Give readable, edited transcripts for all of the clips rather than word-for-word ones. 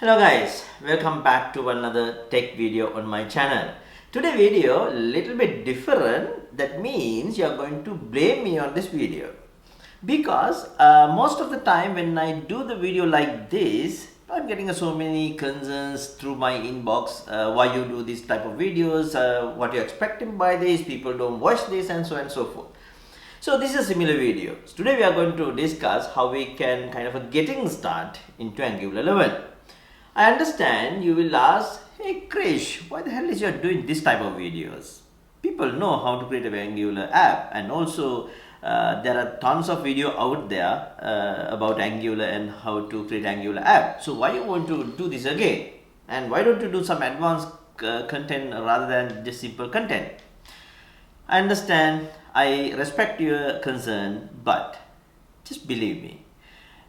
Hello guys, welcome back to another tech video on my channel. Today video little bit different. That means you are going to blame me on this video because most of the time when I do the video like this, I'm getting so many concerns through my inbox. Why you do this type of videos, what you're expecting by this, people don't watch this, and so on and so forth. So this is a similar video. So today we are going to discuss how we can kind of a getting start into Angular 11. I understand you will ask, hey Krish, why the hell is you doing this type of videos? People know how to create an Angular app, and also there are tons of video out there about Angular and how to create Angular app. So why you want to do this again? And why don't you do some advanced content rather than just simple content? I understand, I respect your concern, but just believe me,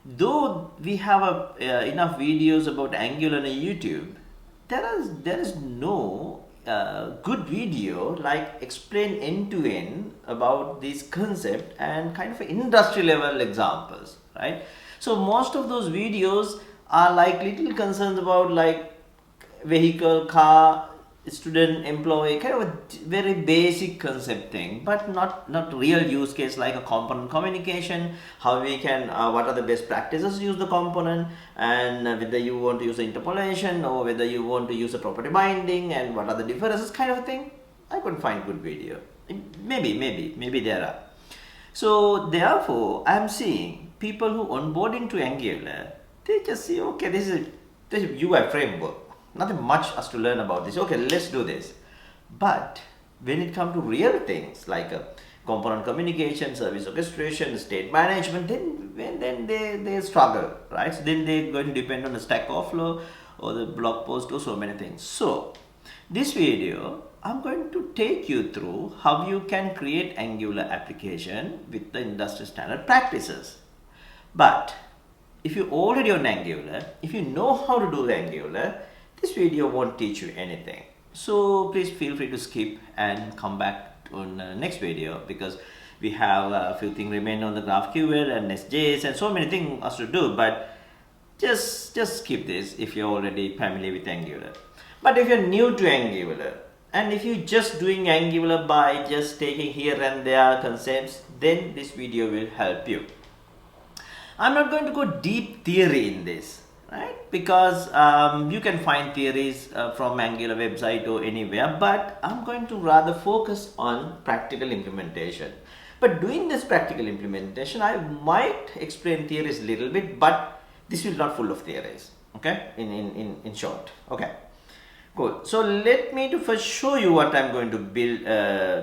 though we have enough videos about Angular on YouTube, there is no good video like explain end to end about this concept and kind of industry level examples, right? So most of those videos are like little concerns about like vehicle, car, student, employee, kind of a very basic concept thing, but not real use case like a component communication, how we can what are the best practices to use the component, and whether you want to use interpolation or whether you want to use a property binding and what are the differences, kind of thing. I couldn't find good video. Maybe there are. So therefore I'm seeing people who onboard into Angular, they just see, okay, this is UI framework, nothing much as to learn about this. Okay, let's do this. But when it comes to real things like component communication, service orchestration, state management, then they struggle, right? So then they're going to depend on the Stack Overflow or the blog post or so many things. So this video, I'm going to take you through how you can create Angular application with the industry standard practices. But if you're already on Angular, if you know how to do the Angular, this video won't teach you anything. So please feel free to skip and come back on the next video, because we have a few things remain on the GraphQL and Nest.js and so many things us to do, but just skip this if you're already familiar with Angular. But if you're new to Angular, and if you're just doing Angular by just taking here and there concepts, then this video will help you. I'm not going to go deep theory in this, right? Because you can find theories from Angular website or anywhere, but I'm going to rather focus on practical implementation. But doing this practical implementation, I might explain theories a little bit, but this will not full of theories, okay? In short, okay. Cool. So let me to first show you what I'm going to build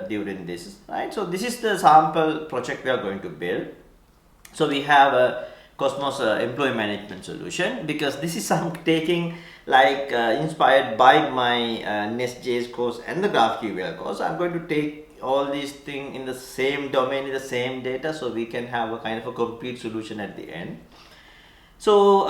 during this, right? So this is the sample project we are going to build. So we have a Cosmos employee management solution, because this is I'm taking like inspired by my Nest.js course and the GraphQL course. I'm going to take all these things in the same domain, in the same data, so we can have a kind of a complete solution at the end. So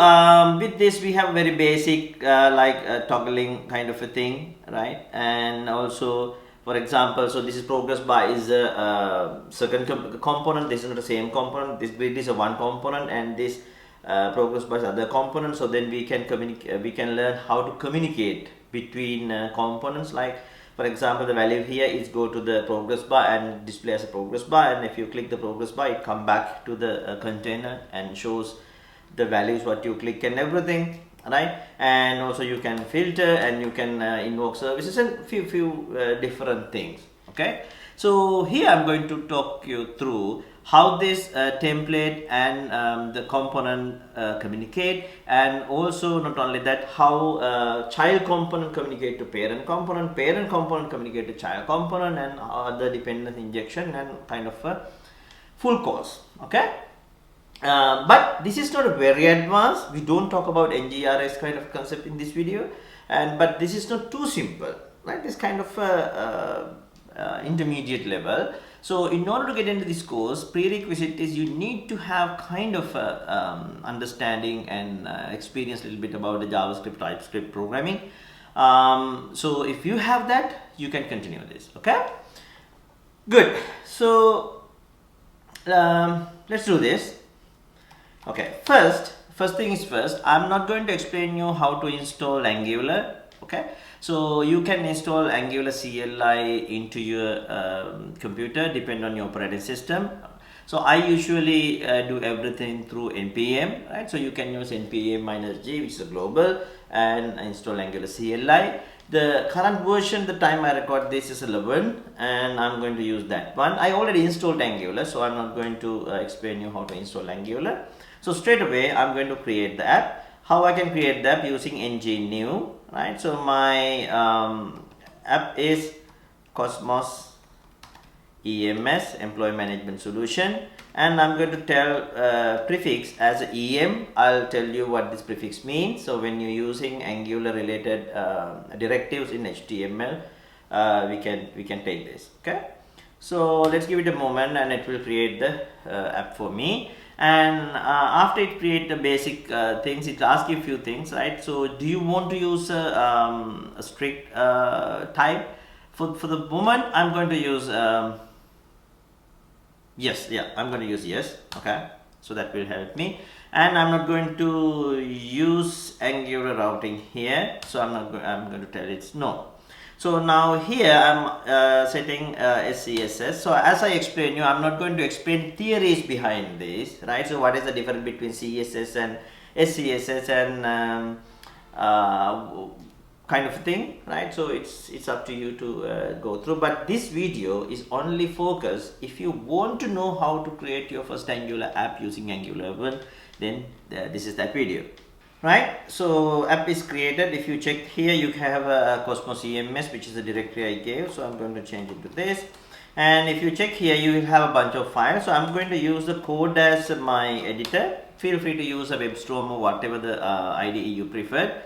with this we have very basic toggling kind of a thing, right? And also, for example, so this is progress bar is a second component. This is not the same component. This is a one component, and this progress bar is other component. So then we can communicate. We can learn how to communicate between components. Like for example, the value here is go to the progress bar and display as a progress bar. And if you click the progress bar, it come back to the container and shows the values what you click and everything, right? And also you can filter and you can invoke services and few different things, okay? So here I'm going to talk you through how this template and the component communicate, and also not only that, how child component communicate to parent component communicate to child component, and other dependence injection, and kind of a full course, okay? But this is not a very advanced. We don't talk about ngRS kind of concept in this video, but this is not too simple, right? This kind of intermediate level. So in order to get into this course, prerequisite is you need to have kind of understanding and experience a little bit about the JavaScript, TypeScript programming. So if you have that, you can continue this, okay? Good. So let's do this. Okay, first first thing is first, I'm not going to explain you how to install Angular. Okay, so you can install Angular CLI into your computer, depend on your operating system. So I usually do everything through npm, right? So you can use npm-g, which is a global, and install Angular CLI. The current version, the time I record this, is 11, and I'm going to use that one. I already installed Angular, so I'm not going to explain you how to install Angular. So straight away, I'm going to create the app. How I can create the app? Using ngNew, right? So my app is Cosmos EMS, Employee Management Solution, and I'm going to tell prefix as EM. I'll tell you what this prefix means. So when you're using Angular related directives in HTML, we can take this. Okay, so let's give it a moment, and it will create the app for me. And after it create the basic things, it asks you a few things, right? So do you want to use a strict type? For the moment, I'm going to use yes. Yeah, I'm going to use yes. Okay, so that will help me. And I'm not going to use Angular routing here, so I'm going to tell it's no. So now here I'm setting SCSS. So as I explained you, I'm not going to explain theories behind this, right? So what is the difference between CSS and SCSS and kind of thing, right? So it's up to you to go through. But this video is only focused if you want to know how to create your first Angular app using Angular 1, then this is that video. Right, so app is created. If you check here, you have a Cosmos EMS, which is the directory I gave. So I'm going to change it to this. And if you check here, you will have a bunch of files. So I'm going to use the code as my editor. Feel free to use a WebStorm or whatever the IDE you prefer.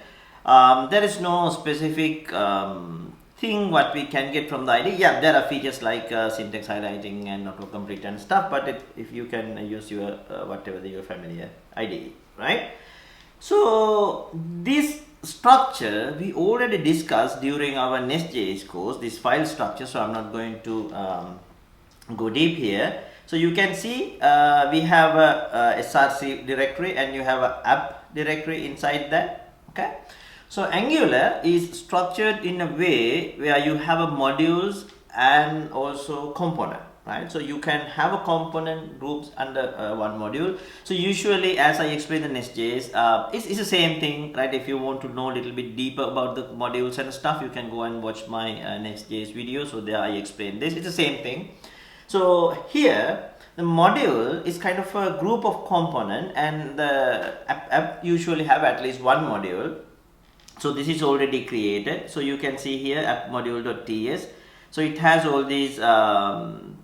There is no specific thing what we can get from the IDE. Yeah, there are features like syntax highlighting and autocomplete and stuff. But if you can use your whatever you're familiar IDE, right? So this structure we already discussed during our Nest.js course, this file structure. So I'm not going to go deep here. So you can see we have a src directory, and you have an app directory inside that. Okay, so Angular is structured in a way where you have a modules and also component. Right, so you can have a component groups under one module. So usually, as I explained in Nest.js, it's the same thing, right? If you want to know a little bit deeper about the modules and stuff, you can go and watch my Nest.js video. So there I explain this. It's the same thing. So here, the module is kind of a group of component, and the app usually have at least one module. So this is already created. So you can see here app module.ts. So it has all these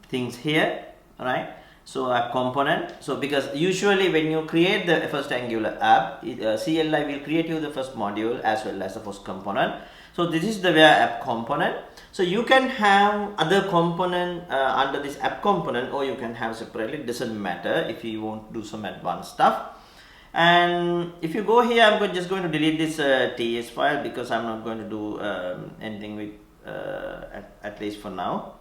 things here, right? So app component. So because usually when you create the first Angular app, CLI will create you the first module as well as the first component. So this is the where app component. So you can have other component under this app component, or you can have separately. It doesn't matter if you want to do some advanced stuff. And if you go here, I'm just going to delete this TS file because I'm not going to do anything with at least for now.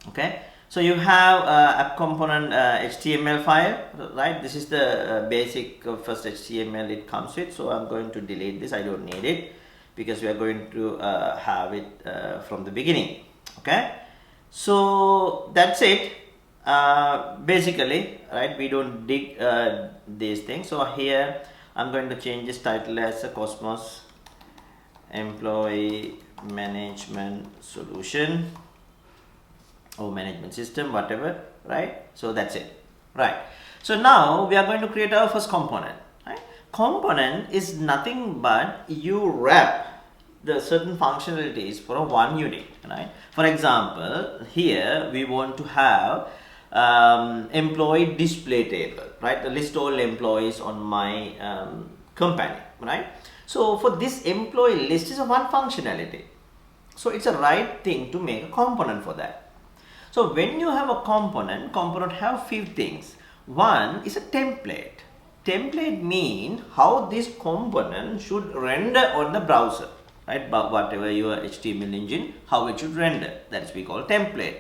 Okay, so you have app component HTML file, right? This is the basic first HTML it comes with. So I'm going to delete this. I don't need it because we are going to have it from the beginning. Okay, so that's it. Basically, right, we don't dig these things. So here I'm going to change this title as a Cosmos Employee Management Solution or management system, whatever, right? So that's it, right? So now we are going to create our first component, right? Component is nothing but you wrap the certain functionalities for a one unit, right? For example, here we want to have employee display table, right? The list all employees on my company, right? So for this employee list is a one functionality. So it's a right thing to make a component for that. So when you have a component have few things. One is a template. Template mean how this component should render on the browser, right? But whatever your HTML engine, how it should render. That's we call template.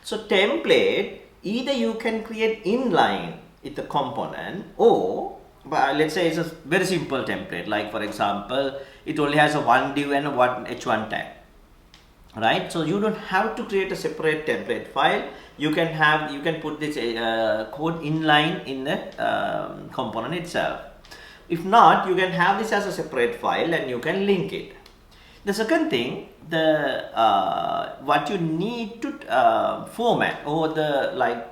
So template, either you can create inline with the component, or but let's say it's a very simple template, like for example it only has a one div and a one h1 tag, right? So you don't have to create a separate template file. You can put this code inline in the component itself. If not, you can have this as a separate file and you can link it. The second thing, the what you need to format or the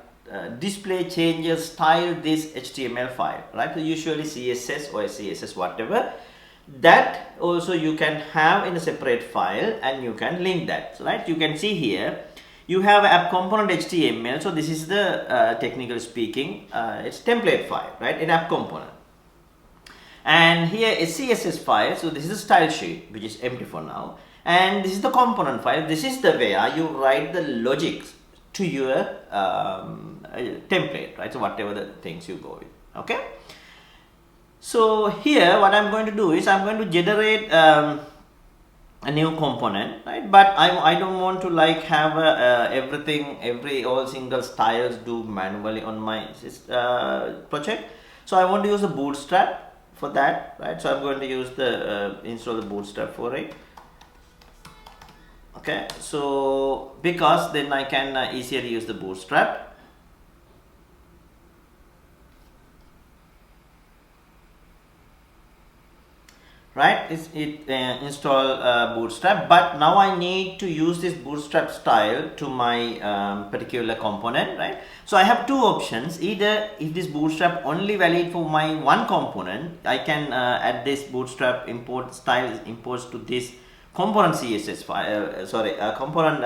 display changes style this HTML file, right? So usually CSS or CSS, whatever, that also you can have in a separate file and you can link that. So, right, you can see here you have app component HTML. So this is the technically speaking it's template file, right, in app component. And here is CSS file. So this is a style sheet which is empty for now, and this is the component file. This is the where you write the logics to your template, right? So whatever the things you go with. Okay, so here what I'm going to do is I'm going to generate a new component, right? But I don't want to like have all single styles do manually on my project. So I want to use a bootstrap for that, right? So I'm going to use the install the bootstrap for it. Okay, so because then I can easier use the bootstrap. Right, it install bootstrap, but now I need to use this bootstrap style to my particular component, right? So I have two options. Either if this bootstrap only valid for my one component, I can add this bootstrap import style imports to this component CSS file, component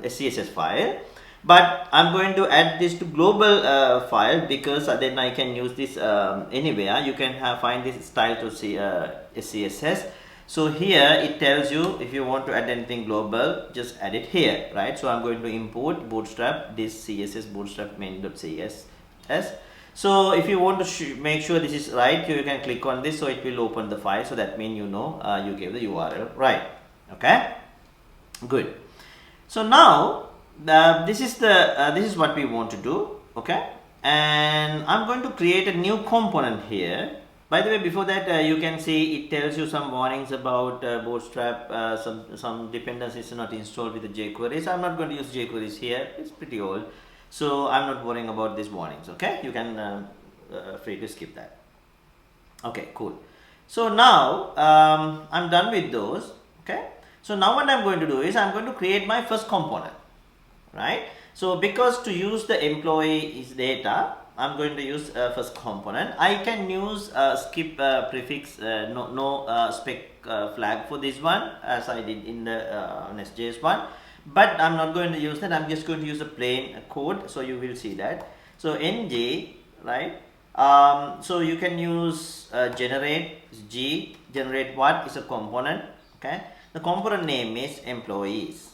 CSS file. But I'm going to add this to global file, because then I can use this anywhere. You can find this style to see CSS. So here it tells you if you want to add anything global, just add it here, right? So I'm going to import bootstrap this CSS bootstrap main.css. So if you want to make sure this is right, you can click on this, so it will open the file. So that means you know you gave the URL right. Okay, good. So now this is what we want to do. Okay, and I'm going to create a new component here. By the way, before that, you can see it tells you some warnings about bootstrap. Some dependencies are not installed with the jQuery. So I'm not going to use jQuery here. It's pretty old, so I'm not worrying about these warnings. Okay, you can free to skip that. Okay, cool. So now I'm done with those. Okay, so now what I'm going to do is I'm going to create my first component. Right, so because to use the employee's data, I'm going to use first component. I can use skip prefix no spec flag for this one, as I did in the Nest.js one, but I'm not going to use that. I'm just going to use a plain code, so you will see that. So ng, right, so you can use generate what is a component. Okay, the component name is employees.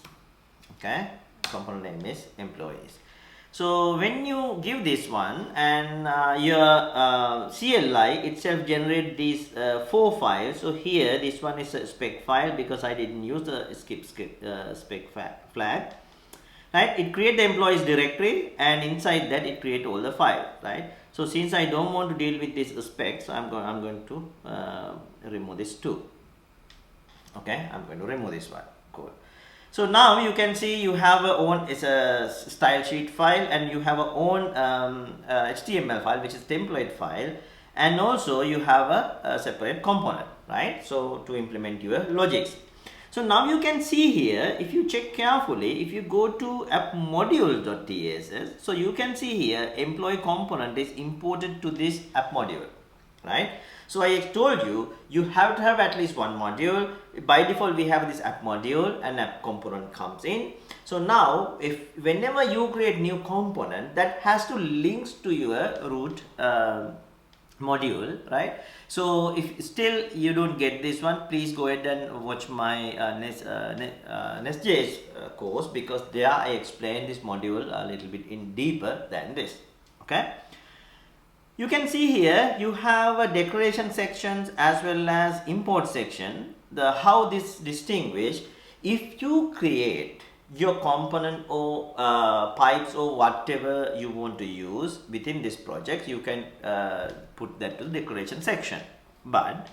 Okay, component name is employees. So when you give this one, and your CLI itself generate these 4 files. So here this one is a spec file, because I didn't use the skip spec flag. Right, it create the employees directory, and inside that it create all the files. Right, so since I don't want to deal with this specs, I'm going to remove this too. Okay, I'm going to remove this one. Cool. So now you can see you have a own, it's a style sheet file, and you have a own HTML file, which is template file, and also you have a separate component, right? So to implement your logics. So now you can see here, if you check carefully, if you go to app.module.tss, so you can see here employee component is imported to this app module, right? So I told you have to have at least one module. By default, we have this app module, and app component comes in. So now, if whenever you create new component, that has to links to your root module, right? So if still you don't get this one, please go ahead and watch my Nest.js course, because there I explain this module a little bit in deeper than this. Okay. You can see here you have a declaration sections as well as import section. How this distinguish, if you create your component or pipes or whatever you want to use within this project, you can put that to the declaration section. But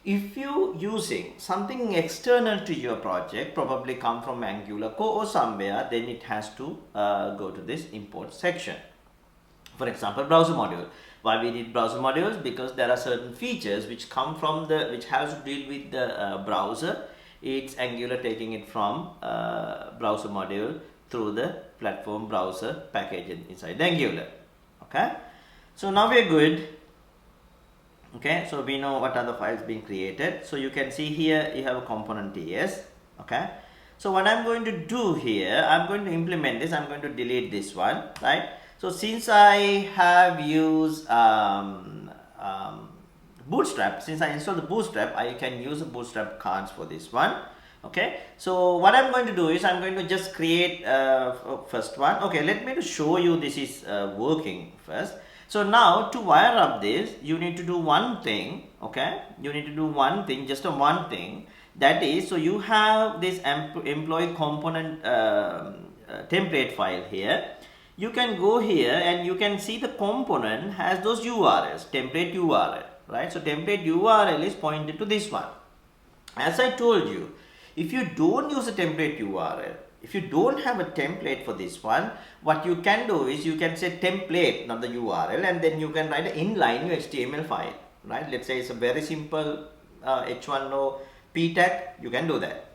if you using something external to your project, probably come from Angular Core or somewhere, then it has to go to this import section. For example, browser module. Why we need browser modules? Because there are certain features which come from the, which has to deal with the browser. It's Angular taking it from browser module through the platform browser package inside the Angular. Okay, so now we're good. Okay, so we know what are the files being created. So you can see here you have a component TS. Okay, so what I'm going to do here, I'm going to implement this. I'm going to delete this one, right? So since I have used bootstrap, since I installed the bootstrap, I can use the bootstrap cards for this one. Okay, so what I'm going to do is I'm going to just create first one. Okay, let me show you this is working first. So now to wire up this, you need to do one thing. Okay, you need to do one thing, just one thing, that is, so you have this employee component template file here. You can go here and you can see the component has those URLs, template URL, right? So template URL is pointed to this one. As I told you, if you don't use a template URL, if you don't have a template for this one, what you can do is you can say template, not the URL, and then you can write an inline your HTML file, right? Let's say it's a very simple H1O P tag, you can do that.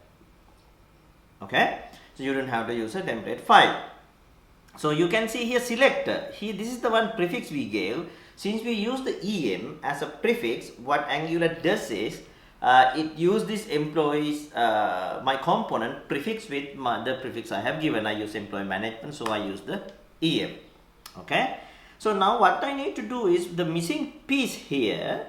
Okay, so you don't have to use a template file. So you can see here selector, here this is the one prefix we gave. Since we use the EM as a prefix, what Angular does is it uses this employees my component prefix with the prefix I have given. I use employee management, so I use the EM. Okay, so now what I need to do is the missing piece here,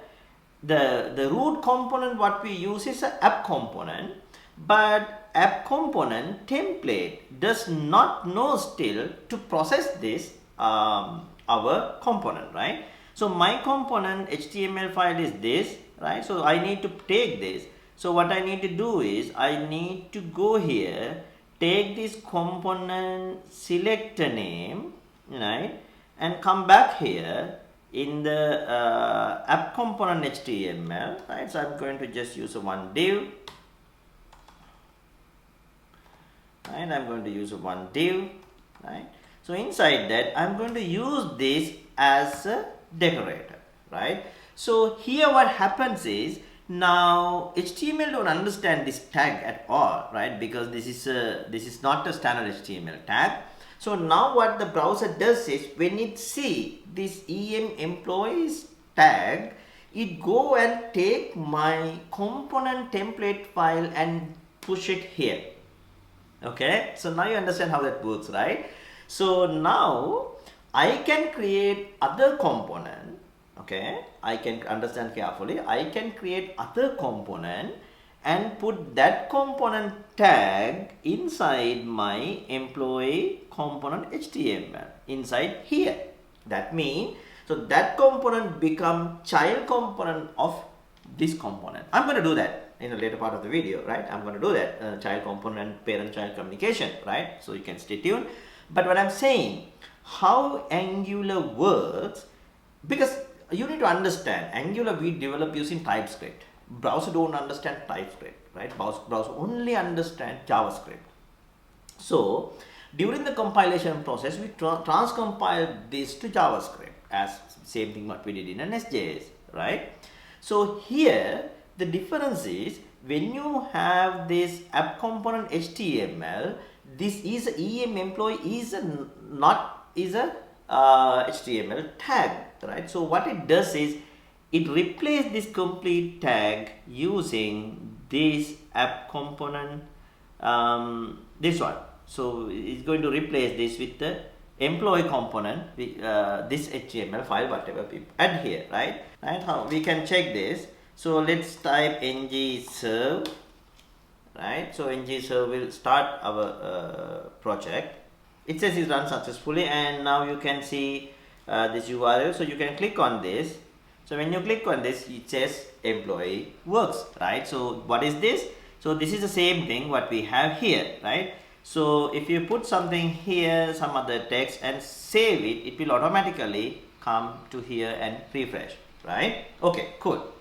the root component what we use is an app component, but app component template does not know still to process this our component, right? So my component HTML file is this, right? So I need to take this. So what I need to do is I need to go here, take this component selector name, right, and come back here in the app component HTML, right? So I'm going to just use one div, right? I'm going to use one div, right? So inside that I'm going to use this as a decorator, right? So here what happens is, now HTML don't understand this tag at all, right? Because this is not a standard HTML tag. So now what the browser does is, when it see this EM employees tag, it go and take my component template file and push it here. Okay, so now you understand how that works, right? So now I can create other component. Okay, I can understand carefully. I can create other component and put that component tag inside my employee component HTML inside here. That means, so that component become child component of this component. I'm going to do that in a later part of the video, right? I'm going to do that, child component, parent-child communication, right? So you can stay tuned. But what I'm saying, how Angular works, because you need to understand, Angular we develop using TypeScript. Browser don't understand TypeScript, right? Browser only understand JavaScript. So during the compilation process, we transcompile this to JavaScript, as same thing what we did in an SJS, right? So here the difference is, when you have this app component HTML, this is EM employee is not a HTML tag, right? So what it does is, it replaces this complete tag using this app component, this one. So it's going to replace this with the employee component, this HTML file, whatever we add here, right? How we can check this? So let's type ngserve, right? So ngserve will start our project. It says it's run successfully, and now you can see this URL. So you can click on this. So when you click on this, it says employee works, right? So what is this? So this is the same thing what we have here, right? So if you put something here, some other text, and save it, it will automatically come to here and refresh, right? Okay, cool.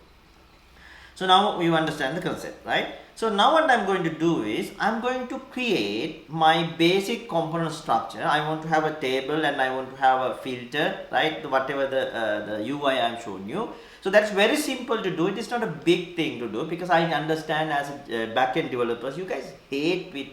So now you understand the concept, right? So now what I'm going to do is I'm going to create my basic component structure. I want to have a table and I want to have a filter, right? Whatever the UI I'm showing you. So that's very simple to do. It is not a big thing to do, because I understand as a backend developers, you guys hate with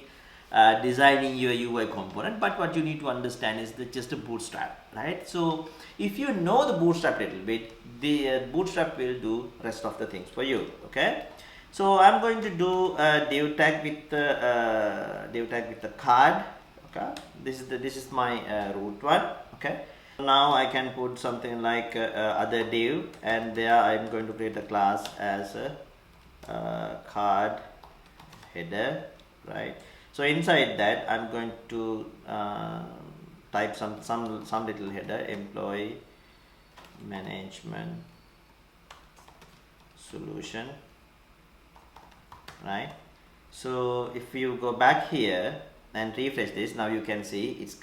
designing your UI component, but what you need to understand is just a bootstrap, right? So if you know the bootstrap a little bit, the bootstrap will do rest of the things for you. Okay, so I'm going to do a div tag with the card. Okay, this is my root one. Okay, now I can put something like other div, and there I'm going to create a class as a card header, right? So inside that I'm going to type some little header, employee management solution, right? So if you go back here and refresh this, now you can see it's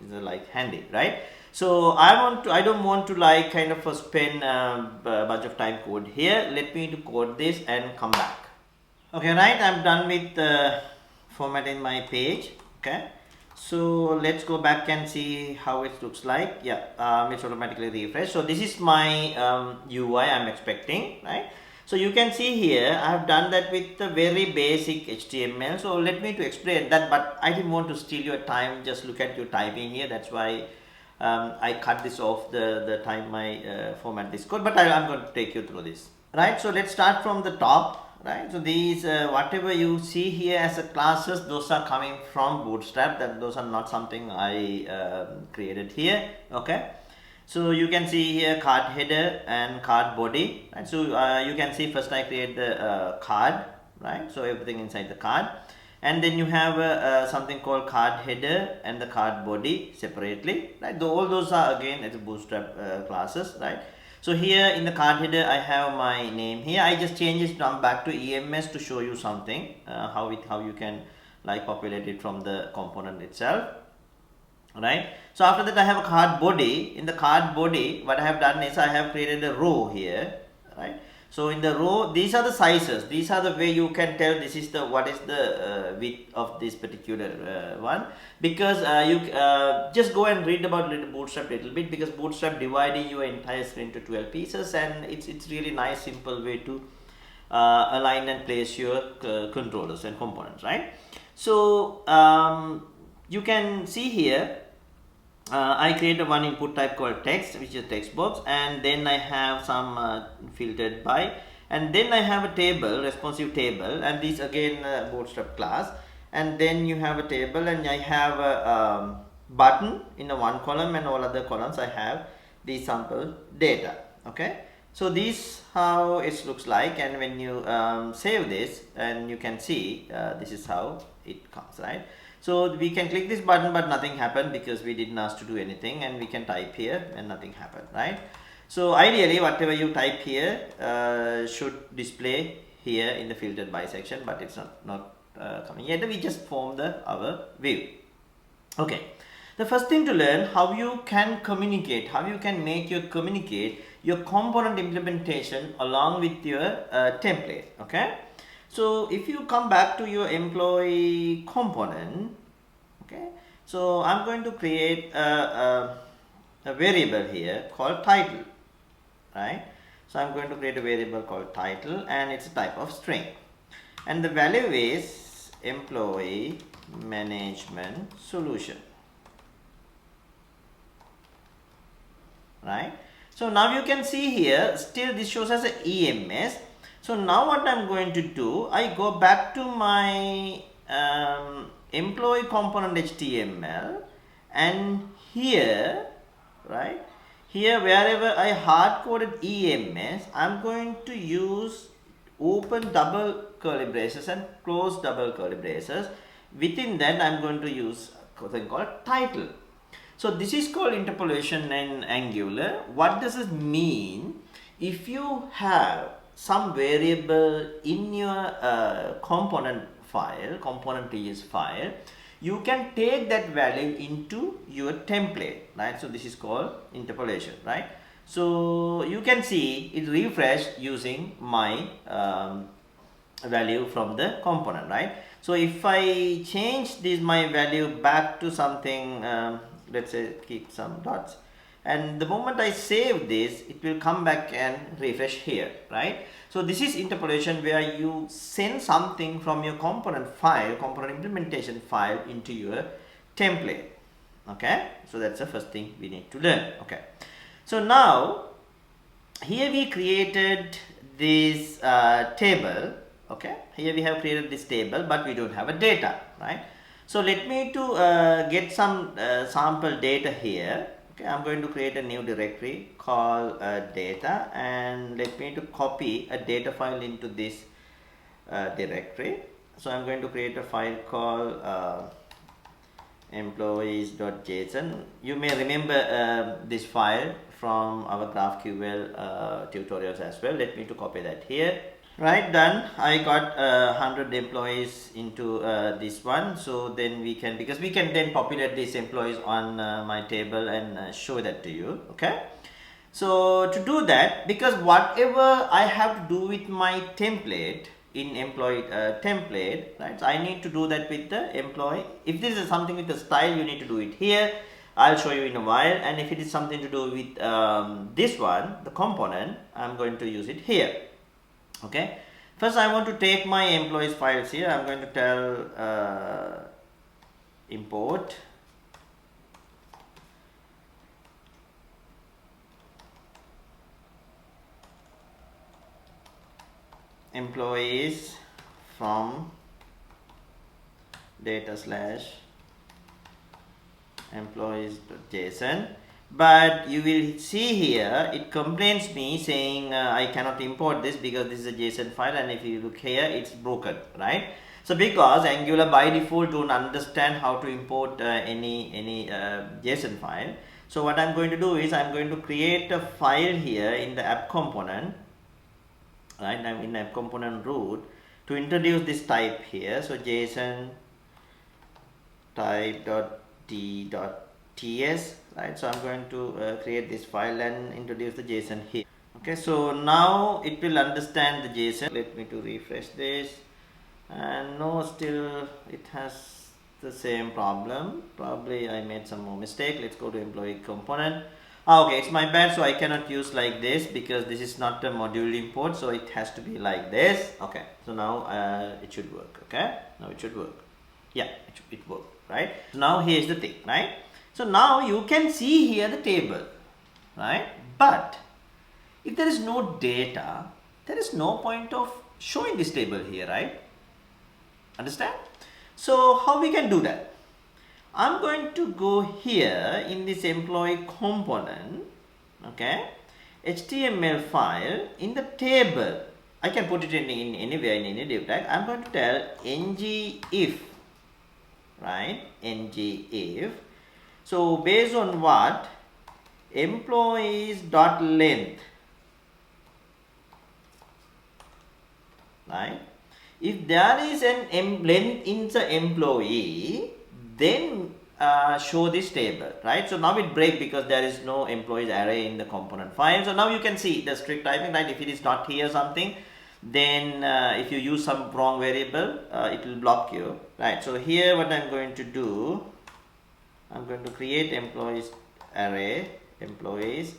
like handy, right? So I don't want to like kind of spend a bunch of time code here. Let me to code this and come back. Okay, right, I'm done with formatting my page. Okay, so let's go back and see how it looks like. Yeah, it's automatically refreshed. So this is my UI I'm expecting, right? So you can see here I have done that with the very basic HTML. So let me to explain that, but I didn't want to steal your time. Just look at your typing here. That's why I cut this off the time I format this code, but I'm going to take you through this. Right, so let's start from the top. Right, so these whatever you see here as a classes, those are coming from Bootstrap. Those are not something I created here. Okay, so you can see here card header and card body. Right, so you can see first I create the card, right? So everything inside the card, and then you have something called card header and the card body separately. Right, all those are again as Bootstrap classes, right? So here in the card header I have my name here. I just change it back to EMS to show you something how you can like populate it from the component itself, right? So after that I have a card body. In the card body what I have done is I have created a row here, right? So in the row, these are the sizes. These are the way you can tell this is the what is the width of this particular one, because you just go and read about Bootstrap a little bit, because Bootstrap dividing your entire screen to 12 pieces, and it's really nice simple way to align and place your controllers and components, right? So you can see here I created one input type called text, which is text box, and then I have some filtered by, and then I have a table, responsive table, and this again Bootstrap class, and then you have a table, and I have a button in the one column, and all other columns I have the sample data. Okay, so this how it looks like, and when you save this, and you can see this is how it comes, right? So we can click this button, but nothing happened because we didn't ask to do anything, and we can type here and nothing happened, right? So ideally whatever you type here should display here in the filtered by section, but it's not coming yet. We just form our view. Okay, the first thing to learn how you can communicate, how you can make your communicate your component implementation along with your template. Okay, so if you come back to your employee component, okay, so I'm going to create a variable here called title, right? So I'm going to create a variable called title, and it's a type of string, and the value is employee management solution, right? So now you can see here still this shows as a EMS. So now what I'm going to do, I go back to my employee component HTML, and here, right, here wherever I hard coded EMS, I'm going to use open double curly braces and close double curly braces. Within that I'm going to use a thing called title. So this is called interpolation in Angular. What does it mean? If you have some variable in your component file, component.ts file, you can take that value into your template, right? So this is called interpolation, right? So you can see it refreshed using my value from the component, right? So if I change this my value back to something, let's say keep some dots, and the moment I save this, it will come back and refresh here, right? So this is interpolation, where you send something from your component file, component implementation file, into your template. Okay, so that's the first thing we need to learn. Okay, so now here we created this table. Okay, here we have created this table, but we don't have a data, right? So let me to get some sample data here. Okay, I'm going to create a new directory called data, and let me to copy a data file into this directory. So I'm going to create a file called employees.json. You may remember this file from our GraphQL tutorials as well. Let me to copy that here. Right, done. I got 100 employees into this one. So then we can, because we can then populate these employees on my table and show that to you. Okay, so to do that, because whatever I have to do with my template in employee template, right, so I need to do that with the employee. If this is something with the style, you need to do it here. I'll show you in a while. And if it is something to do with this one, the component, I'm going to use it here. Okay, first I want to take my employees files here. I'm going to tell import employees from data slash employees.json. But you will see here it complains me saying I cannot import this because this is a JSON file, and if you look here, it's broken, right? So because Angular by default don't understand how to import any JSON file. So what I'm going to do is I'm going to create a file here in the app component, right? I'm in app component root to introduce this type here. So JSON type.t.ts, right? So I'm going to create this file and introduce the JSON here. Okay, so now it will understand the JSON. Let me to refresh this, and no, still it has the same problem. Probably I made some more mistake. Let's go to employee component. Okay, it's my bad. So I cannot use like this because this is not a module import, so it has to be like this. Okay, so now it should work. Okay, now it should work. Yeah, it worked, right? So now here's the thing, right? So now you can see here the table, right? But if there is no data, there is no point of showing this table here, right? Understand? So how we can do that? I'm going to go here in this employee component, okay, HTML file in the table. I can put it in anywhere, in any div tag. I'm going to tell ngIf, right? ngIf. So based on what? Employees.length, right? If there is an length in the employee, then show this table, right? So now it breaks because there is no employees array in the component file. So now you can see the strict typing, right? If it is not here something, then if you use some wrong variable, it will block you, right? So here what I'm going to do, I'm going to create employees array. Employees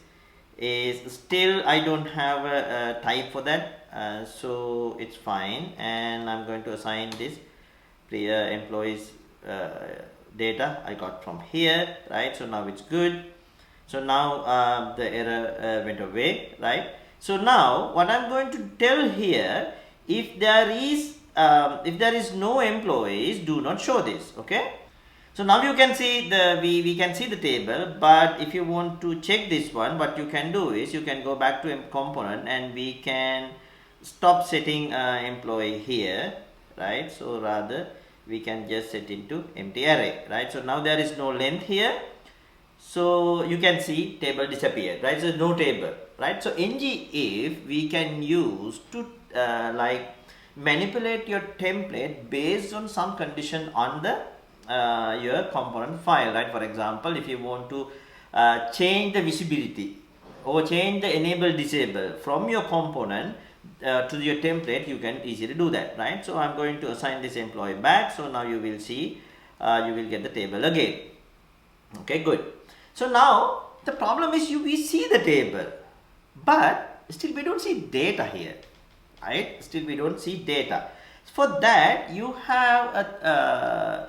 is still, I don't have a type for that, so it's fine, and I'm going to assign this employees data I got from here, right? So now it's good. So now the error went away, right? So now what I'm going to tell here, if there is no employees, do not show this. Okay, so now you can see we can see the table, but if you want to check this one, what you can do is you can go back to component and we can stop setting employee here, right? So rather we can just set into empty array, right? So now there is no length here, so you can see table disappeared, right? So no table, right? So ngIf we can use to like manipulate your template based on some condition on the your component file, right? For example, if you want to change the visibility or change the enable disable from your component to your template, you can easily do that, right? So I'm going to assign this employee back. So now you will see, you will get the table again. Okay, good. So now the problem is we see the table, but still we don't see data here, right? Still we don't see data. For that you have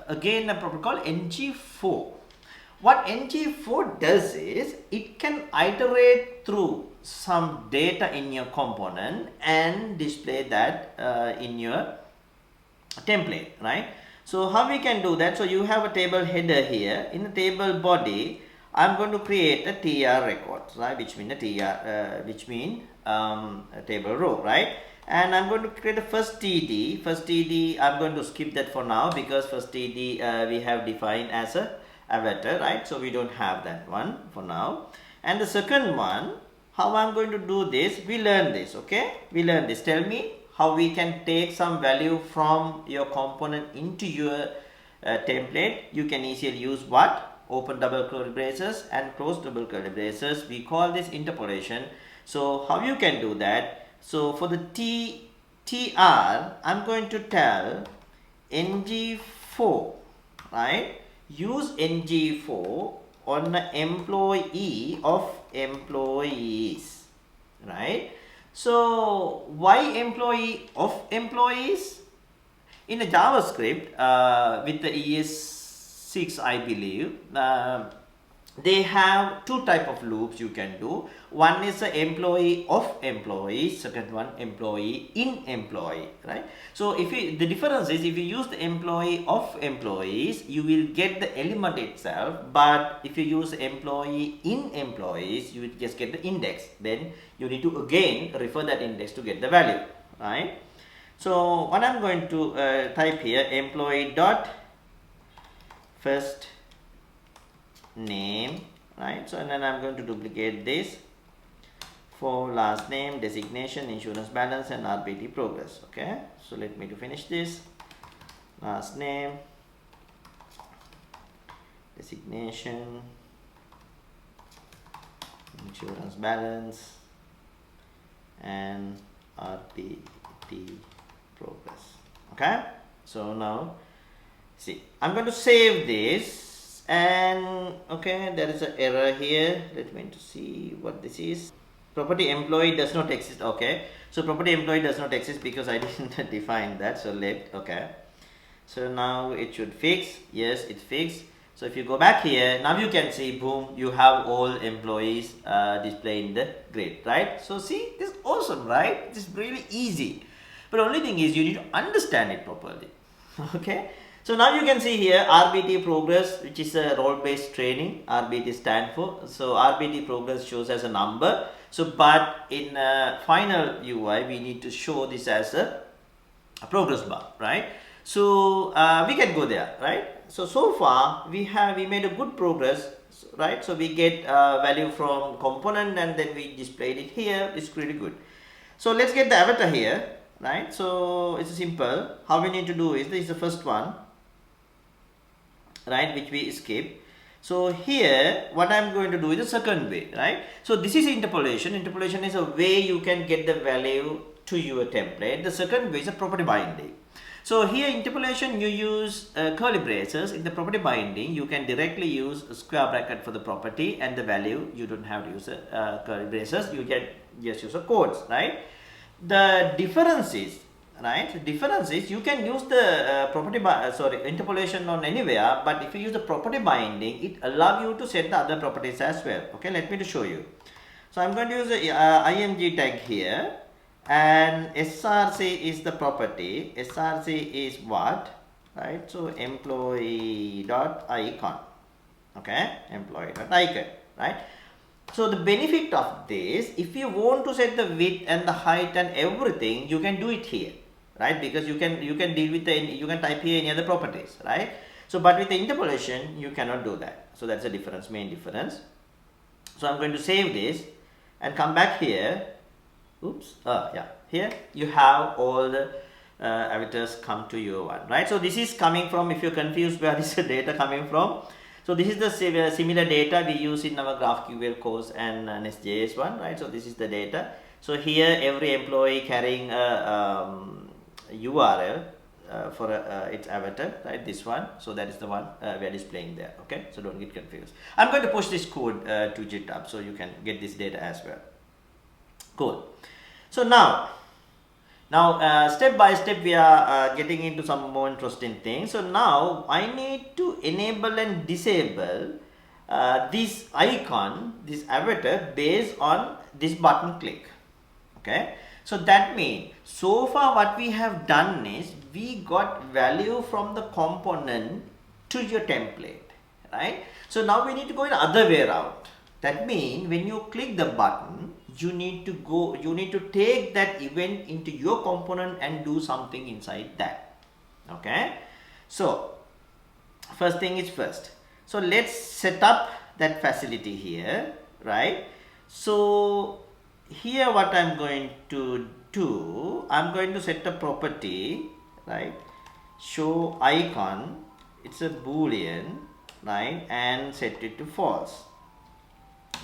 again a property called ngFor. What ngFor does is it can iterate through some data in your component and display that in your template, right? So how we can do that? So you have a table header here. In the table body, I'm going to create a tr record, right? Which mean a table row, right? And I'm going to create a first td. First td, I'm going to skip that for now because first td we have defined as a avatar, right? So we don't have that one for now. And the second one, how I'm going to do this? We learn this, okay? We learn this. Tell me how we can take some value from your component into your template. You can easily use what? Open double curly braces and close double curly braces. We call this interpolation. So how you can do that? So for the tr, I'm going to tell ngFor, right? Use ngFor on the employee of employees, right? So why employee of employees? In a JavaScript with the ES6, I believe, they have two type of loops you can do. One is the employee of employees, second one employee in employee, right? So if you, the difference is if you use the employee of employees, you will get the element itself, but if you use employee in employees, you will just get the index. Then you need to again refer that index to get the value, right? So what I'm going to type here, employee dot first name, right? So and then I'm going to duplicate this for last name, designation, insurance balance, and RBT progress. Okay, so let me to finish this. Last name, designation, insurance balance, and RBT progress. Okay, so now see, I'm going to save this, and okay, there is an error here. Let me to see what this is. Property employee does not exist. Okay, so property employee does not exist because I didn't define that. So okay, so now it should fix. Yes, it fixed. So if you go back here, now you can see, boom, you have all employees displayed in the grid, right? So see, this is awesome, right? This is really easy, but the only thing is you need to understand it properly. Okay, so now you can see here RBT progress, which is a role-based training. RBT stand for, so RBT progress shows as a number. So but in final UI we need to show this as a progress bar, right? So we can go there, right? So far we made a good progress, right? So we get value from component and then we displayed it here. It's pretty good. So let's get the avatar here, right? So it's simple. How we need to do is, this is the first one, right, which we skip. So here what I'm going to do is the second way, right? So this is interpolation. Interpolation is a way you can get the value to your template. The second way is a property binding. So here interpolation, you use curly braces. In the property binding, you can directly use a square bracket for the property and the value. You don't have to use curly braces. You can just use a quotes, right? The difference is, right? The difference is you can use the interpolation on anywhere, but if you use the property binding, it allows you to set the other properties as well. Okay, let me to show you. So I'm going to use the img tag here. And src is the property. Src is what, right? So employee dot icon. Okay, employee dot icon, right? So the benefit of this, if you want to set the width and the height and everything, you can do it here, right? Because you can deal with you can type here any other properties, right? So but with the interpolation you cannot do that. So that's the difference, main difference. So I'm going to save this and come back here. Oops, yeah, here you have all the avatars come to your one, right? So this is coming from, if you're confused where this data coming from, so this is the similar data we use in our GraphQL course and Nest.js one, right? So this is the data. So here every employee carrying a URL for its avatar, right? This one. So that is the one we are displaying there. Okay, so don't get confused. I'm going to push this code to GitHub so you can get this data as well. Cool. So now step by step we are getting into some more interesting things. So now I need to enable and disable this icon, this avatar, based on this button click. Okay, so that means so far what we have done is we got value from the component to your template, right? So now we need to go in other way around. That means when you click the button, you need to take that event into your component and do something inside that. Okay, so first thing is first. So let's set up that facility here, right? So here what I'm going to do, I'm going to set a property, right? Show icon, it's a boolean, right? And set it to false,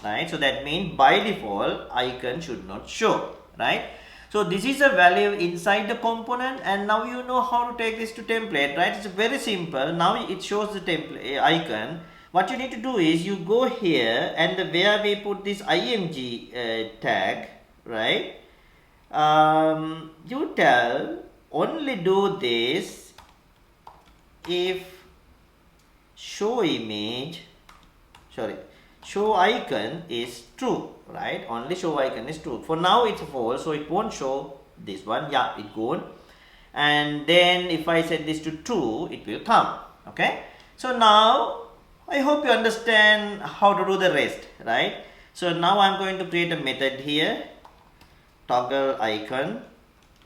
right? So that means by default icon should not show, right? So this is a value inside the component, and now you know how to take this to template, right? It's very simple. Now it shows the template icon. What you need to do is you go here and where we put this img tag, right? You tell only do this if show icon is true, right? Only show icon is true. For now it's false, so it won't show this one. Yeah, it won't. And then if I set this to true, it will come. Okay, so now I hope you understand how to do the rest, right? So now I'm going to create a method here, toggle icon,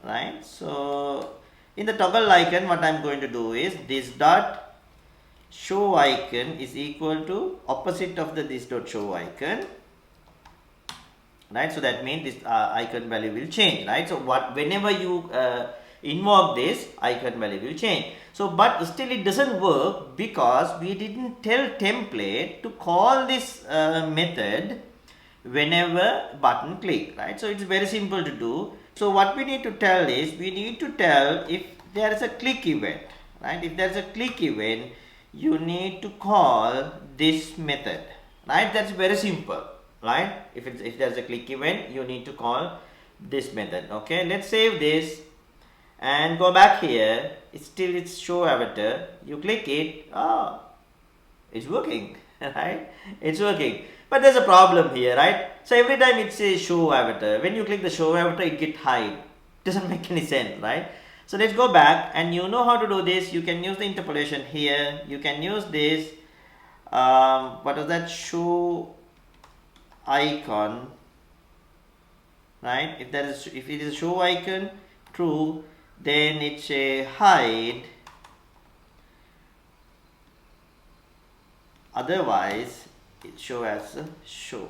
right? So in the toggle icon, what I'm going to do is this dot show icon is equal to opposite of the this dot show icon, right? So that means this icon value will change, right? So whenever you invoke this, icon value will change. So but still it doesn't work because we didn't tell template to call this method whenever button click, right? So it's very simple to do. So what we need to tell is we need to tell if there is a click event, right? If there is a click event, you need to call this method, right? That's very simple, right? If there is a click event, you need to call this method. Okay, let's save this and go back here. It's show avatar. You click it. Oh, it's working, right? It's working. But there's a problem here, right? So every time it says show avatar, when you click the show avatar, it gets hide. Doesn't make any sense, right? So let's go back, and you know how to do this. You can use the interpolation here. You can use this. What is that? Show icon, right? If it is a show icon true, then it's a hide. Otherwise, it show as a show.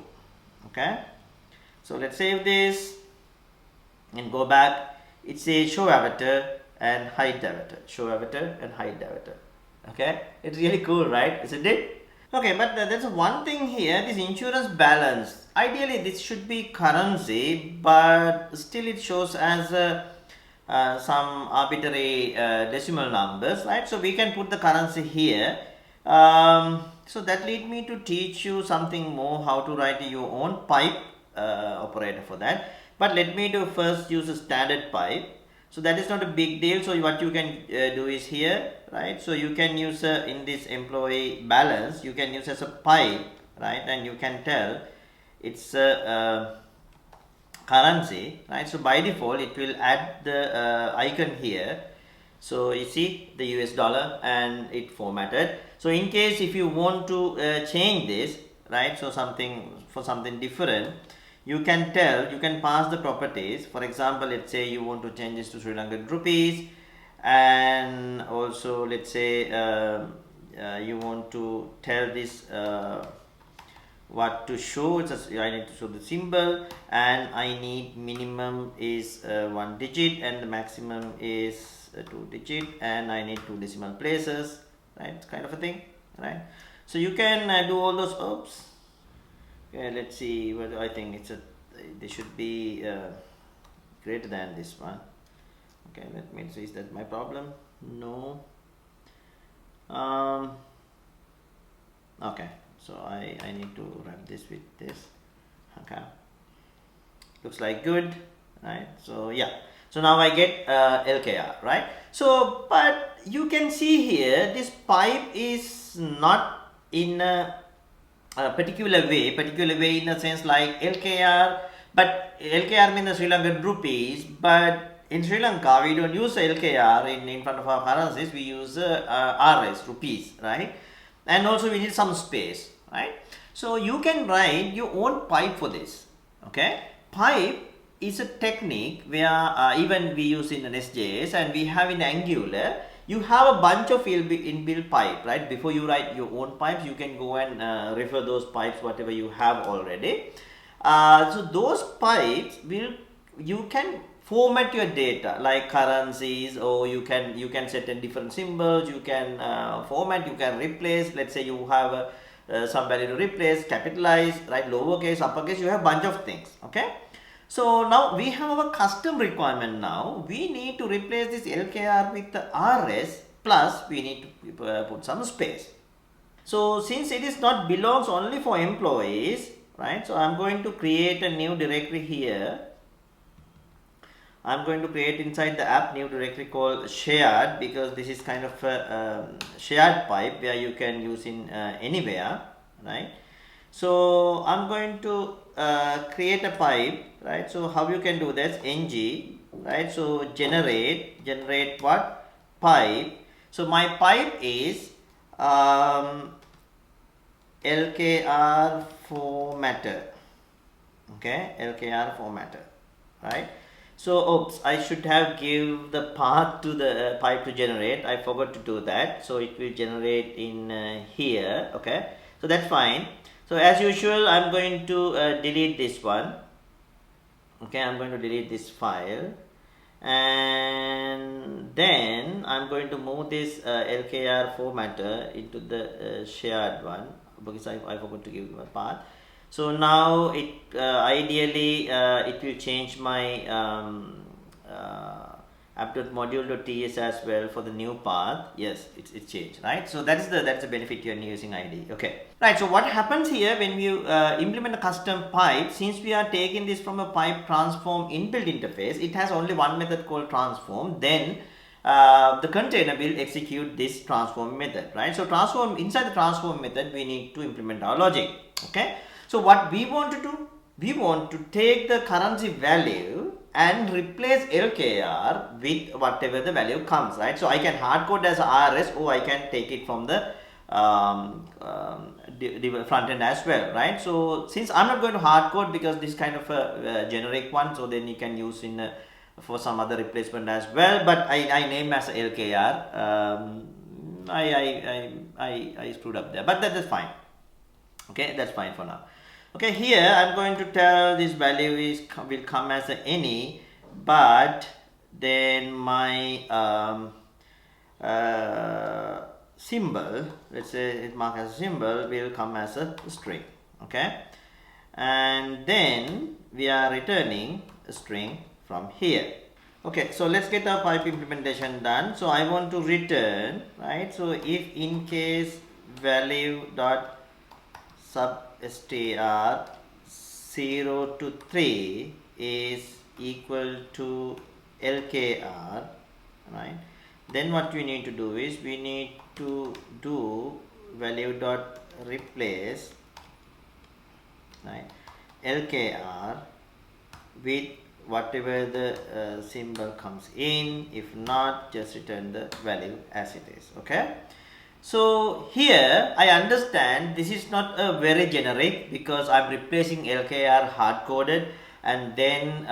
Okay. So let's save this and go back. It's a show avatar and hide avatar. Show avatar and hide avatar. Okay. It's really cool, right? Isn't it? Okay, but there's one thing here. This insurance balance. Ideally, this should be currency, but still it shows as some arbitrary decimal numbers, right? So we can put the currency here. So that lead me to teach you something more, how to write your own pipe operator for that. But let me first use a standard pipe. So that is not a big deal. So what you can do is here, right? So you can use in this employee balance, you can use as a pipe, right? And you can tell it's a currency, right? So by default it will add the icon here. So you see the US dollar and it formatted. So in case if you want to change this, right? So something different, you can pass the properties. For example, let's say you want to change this to Sri Lankan rupees, and also let's say you want to tell this what to show. I need to show the symbol, and I need minimum is 1 digit and the maximum is 2 digit, and I need 2 decimal places, right? Kind of a thing, right? So you can do all those. Oops. Okay, let's see. What I think they should be greater than this one. Okay, let me see. Is that my problem? No. Okay, so I need to wrap this with this. Okay, looks like good, right? So yeah, so now I get LKR, right? So but you can see here this pipe is not in a particular way in a sense like LKR, but LKR means the Sri Lankan rupees, but in Sri Lanka we don't use LKR in front of our currencies, we use RS, rupees, right? And also we need some space, right? So you can write your own pipe for this, okay? Pipe is a technique where even we use in an SJS and we have in Angular, you have a bunch of inbuilt pipe, right? Before you write your own pipes, you can go and refer those pipes, whatever you have already. So those pipes you can format your data like currencies, or you can set in different symbols, you can format, you can replace. Let's say you have some value to replace, capitalize, right, lowercase, uppercase, you have a bunch of things, okay? So now we have our custom requirement. Now we need to replace this LKR with the RS, plus we need to put some space. So since it is not belongs only for employees, right, so I'm going to create a new directory here. I'm going to create inside the app new directory called shared, because this is kind of a shared pipe where you can use in anywhere, right? So I'm going to create a pipe, right? So how you can do that? Ng, right? So generate what? Pipe. So my pipe is LKR formatter, okay? LKR formatter, right? So oops, I should have give the path to the pipe to generate. I forgot to do that. So it will generate in here, okay? So that's fine. So as usual, I'm going to delete this one. Okay, I'm going to delete this file, and then I'm going to move this LKR formatter into the shared one, because I forgot to give a path. So now it ideally it will change my app.module.ts as well for the new path. Yes, it's changed, right? So that's the benefit you're using ID. Okay, right. So what happens here when you implement a custom pipe? Since we are taking this from a pipe transform inbuilt interface, it has only one method called transform. Then the container will execute this transform method, right? So transform, inside the transform method, we need to implement our logic. Okay. So what we want to do? We want to take the currency value and replace LKR with whatever the value comes, right? So I can hard code as RS, or I can take it from the front end as well, right? So since I'm not going to hard code because this kind of a generic one, so then you can use in for some other replacement as well. But I name as LKR. I screwed up there, but that is fine. Okay, that's fine for now. Okay, here I'm going to tell this value will come as any, but then my symbol, let's say it marked as a symbol, will come as a string. Okay, and then we are returning a string from here. Okay, so let's get our pipe implementation done. So I want to return, right? So if in case value dot substr 0 to 3 is equal to LKR, right? Then what we need to do is we need to do value dot replace, right, LKR with whatever the symbol comes in. If not, just return the value as it is. Okay, so here I understand this is not a very generic, because I'm replacing LKR hard coded, and then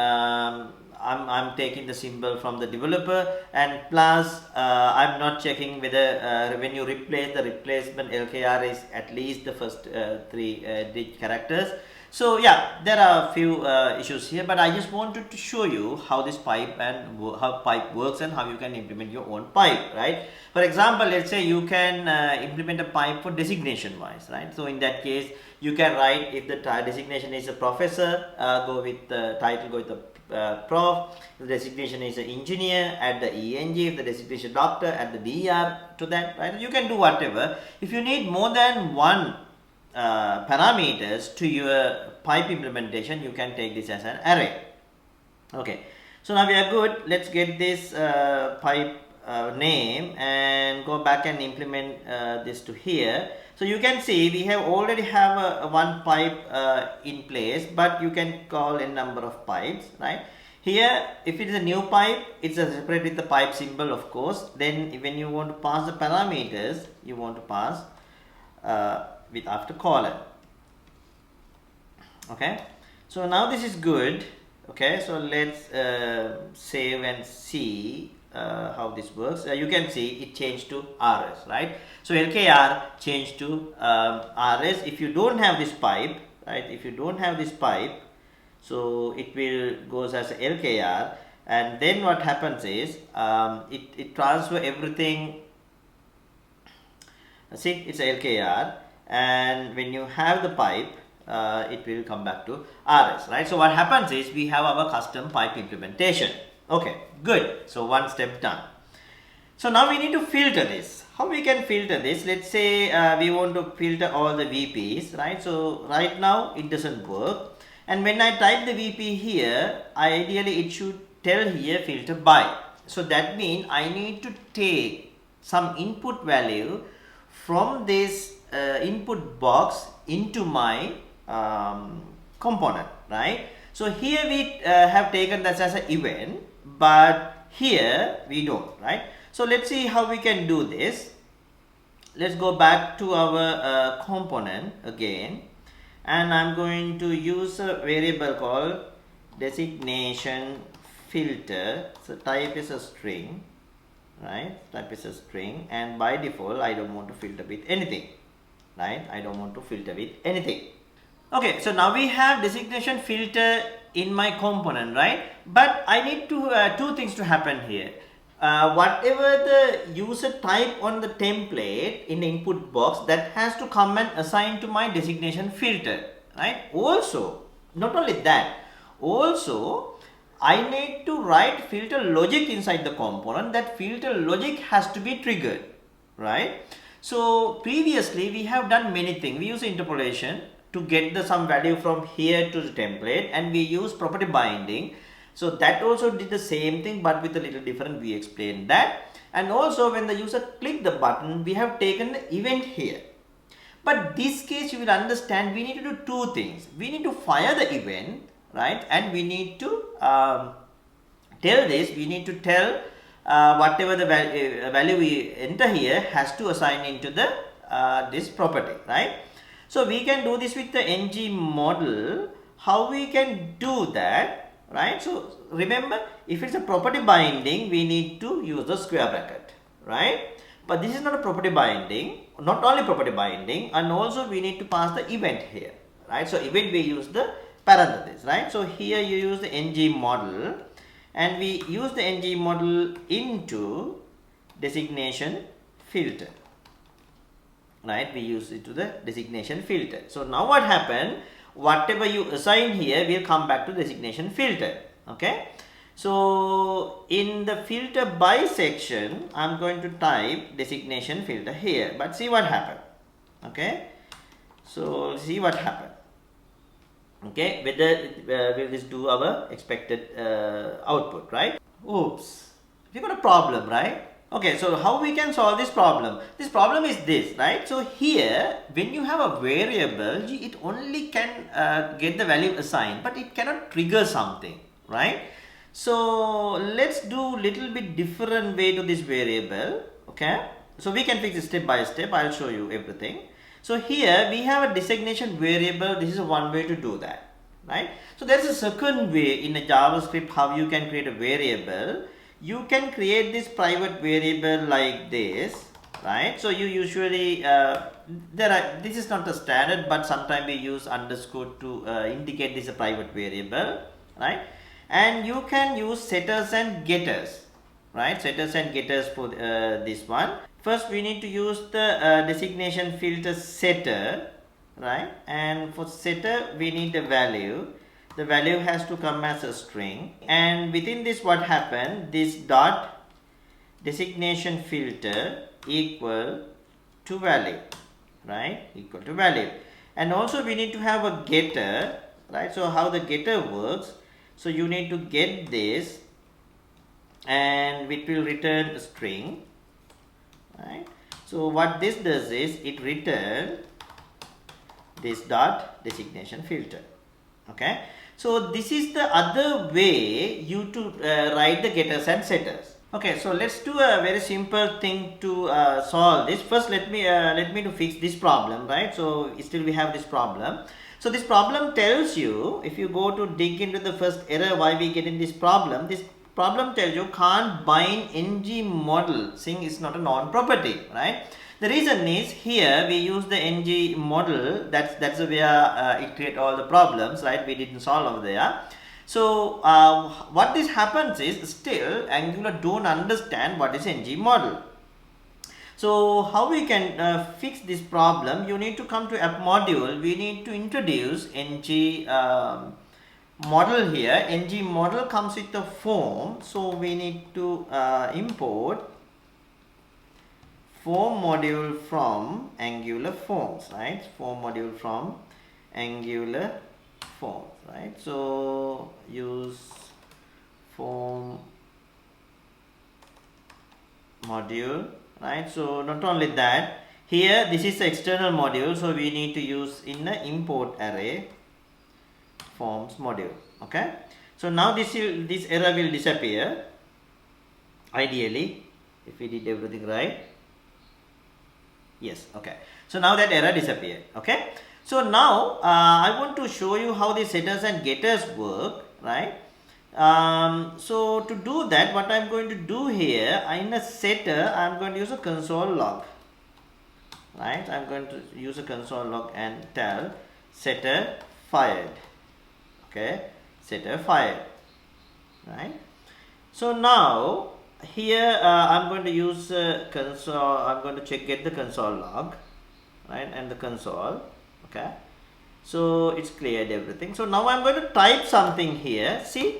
I'm taking the symbol from the developer, and plus I'm not checking whether when you replace the replacement LKR is at least the first three digit characters. So yeah, there are a few issues here, but I just wanted to show you how this pipe and how pipe works and how you can implement your own pipe, right? For example, let's say you can implement a pipe for designation wise, right? So in that case, you can write, if the designation is a professor, go with the title, go with the prof. If the designation is an engineer, add the eng. If the designation doctor, add the dr to that, right? You can do whatever. If you need more than one parameters to your pipe implementation, you can take this as an array. Okay, so now we are good. Let's get this pipe name and go back and implement this to here. So you can see we have already have a one pipe in place, but you can call a number of pipes, right? Here, if it is a new pipe, it's a separate with the pipe symbol, of course. Then when you want to pass the parameters, you want to pass with after colon. Okay, so now this is good. Okay, so let's save and see how this works. You can see it changed to RS, right? So LKR changed to RS. If you don't have this pipe, right? If you don't have this pipe, so it will goes as a LKR, and then what happens is it transfer everything. See, it's a LKR, and when you have the pipe, it will come back to RS, right? So what happens is we have our custom pipe implementation. Okay, good. So one step done. So now we need to filter this. How we can filter this? Let's say we want to filter all the VPs, right? So right now it doesn't work. And when I type the VP here, ideally it should tell here filter by. So that means I need to take some input value from this input box into my component, right? So here we have taken that as an event, but here we don't, right? So let's see how we can do this. Let's go back to our component again, and I'm going to use a variable called designation filter. So type is a string, right? Type is a string, and by default I don't want to filter with anything, right? I don't want to filter with anything. Okay, so now we have designation filter in my component, right? But I need to two things to happen here. Whatever the user type on the template in the input box, that has to come and assign to my designation filter, right? Also, not only that, also I need to write filter logic inside the component. That filter logic has to be triggered, right? So previously we have done many things. We use interpolation to get the some value from here to the template, and we use property binding. So that also did the same thing, but with a little different. We explained that. And also when the user click the button, we have taken the event here. But this case you will understand we need to do two things. We need to fire the event, right? And we need to tell this, we need to tell whatever the value we enter here has to assign into the this property, right? So we can do this with the ngModel. How we can do that, right? So remember, if it's a property binding, we need to use the square bracket, right? But this is not a property binding, not only property binding, and also we need to pass the event here, right? So event we use the parenthesis, right? So here you use the ngModel, and we use the ngModel into designation filter, right? We use it to the designation filter. So now what happened, whatever you assign here will come back to designation filter. Okay, so in the filter by section I'm going to type designation filter here, but see what happened. Okay, so see what happened. Okay, whether will this do our expected output, right? Oops, we got a problem, right? Okay, so how we can solve this problem? This problem is this, right? So here, when you have a variable, it only can get the value assigned, but it cannot trigger something, right? So let's do little bit different way to this variable. Okay, so we can fix it step by step. I'll show you everything. So here we have a designation variable. This is one way to do that. right? So there is a second way in a JavaScript how you can create a variable. You can create this private variable like this, right? So you usually this is not a standard, but sometimes we use underscore to indicate this a private variable, right? And you can use setters and getters, right? Setters and getters for this one. First we need to use the designation filter setter, right? And for setter we need a value. The value has to come as a string, and within this what happened, this dot designation filter equal to value, right? Equal to value. And also we need to have a getter, right? So how the getter works, so you need to get this and it will return a string, right? So what this does is it return this dot designation filter. Okay, so this is the other way you to write the getters and setters. Okay, so let's do a very simple thing to solve this. First let me to fix this problem, right? So still we have this problem. So this problem tells you, if you go to dig into the first error why we get in this problem tells you can't bind ngModel, saying it's not a non-property, right? The reason is here we use the ngModel, that's where it create all the problems, right? We didn't solve over there. So what this happens is still Angular don't understand what is ngModel. So how we can fix this problem? You need to come to app module. We need to introduce ngModel here. ngModel comes with the form, so we need to import form module from Angular forms, right? Form module from Angular forms, right? So use form module, right? So not only that, here this is the external module, so we need to use in the import array forms module. Okay, so now this error will disappear ideally if we did everything right. Yes, okay. So now that error disappeared. Okay. So now I want to show you how the setters and getters work, right? So to do that, what I'm going to do here, in a setter, I'm going to use a console log, right? I'm going to use a console log and tell setter fired. Okay, setter fired, right? So now here I'm going to use console. I'm going to get the console log, right, and the console. Okay, so it's cleared everything. So now I'm going to type something here. See,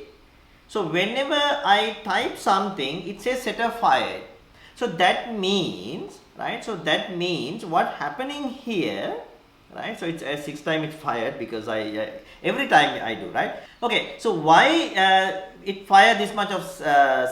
so whenever I type something, it says setter fired. So that means, right? So that means what happening here, right? So it's 6 times it's fired because I every time I do, right? Okay, so why it fire this much of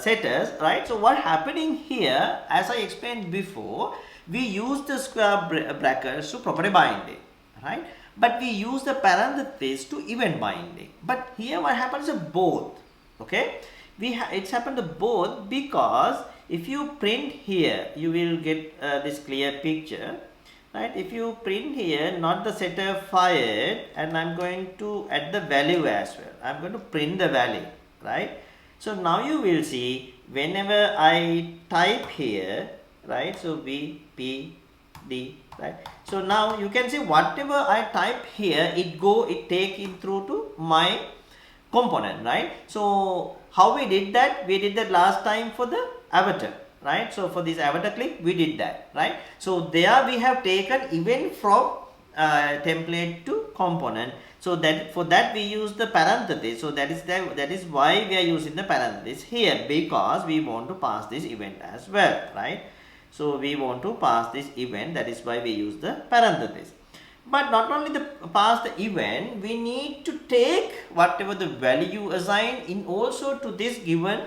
setters, right? So what happening here, as I explained before, we use the square brackets to property binding, right? But we use the parentheses to event binding. But here what happens is both. Okay, it's happened to both because if you print here, you will get this clear picture. Right, if you print here not the setter fired, and I'm going to add the value as well. I'm going to print the value, right? So now you will see whenever I type here, right? So B, P, D, right? So now you can see whatever I type here, it take it through to my component, right? So how we did that? We did that last time for the avatar. Right, so for this avatar click we did that, right? So there we have taken event from template to component. So that for that we use the parenthesis. So that is why we are using the parenthesis here, because we want to pass this event as well, right? So we want to pass this event, that is why we use the parenthesis. But not only the pass the event, we need to take whatever the value assigned in also to this given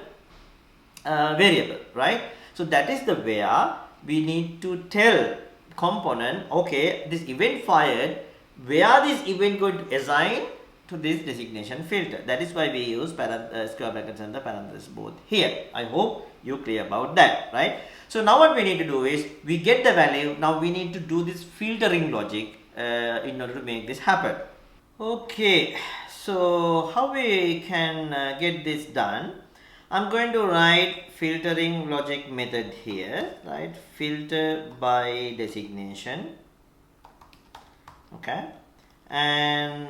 variable, right? So that is the where we need to tell component, okay, this event fired, where this event going to assign to this designation filter. That is why we use square brackets and the parentheses both here. I hope you clear about that, right? So now what we need to do is we get the value. Now we need to do this filtering logic in order to make this happen. Okay, So how we can get this done? I'm going to write filtering logic method here, right? Filter by designation, okay? And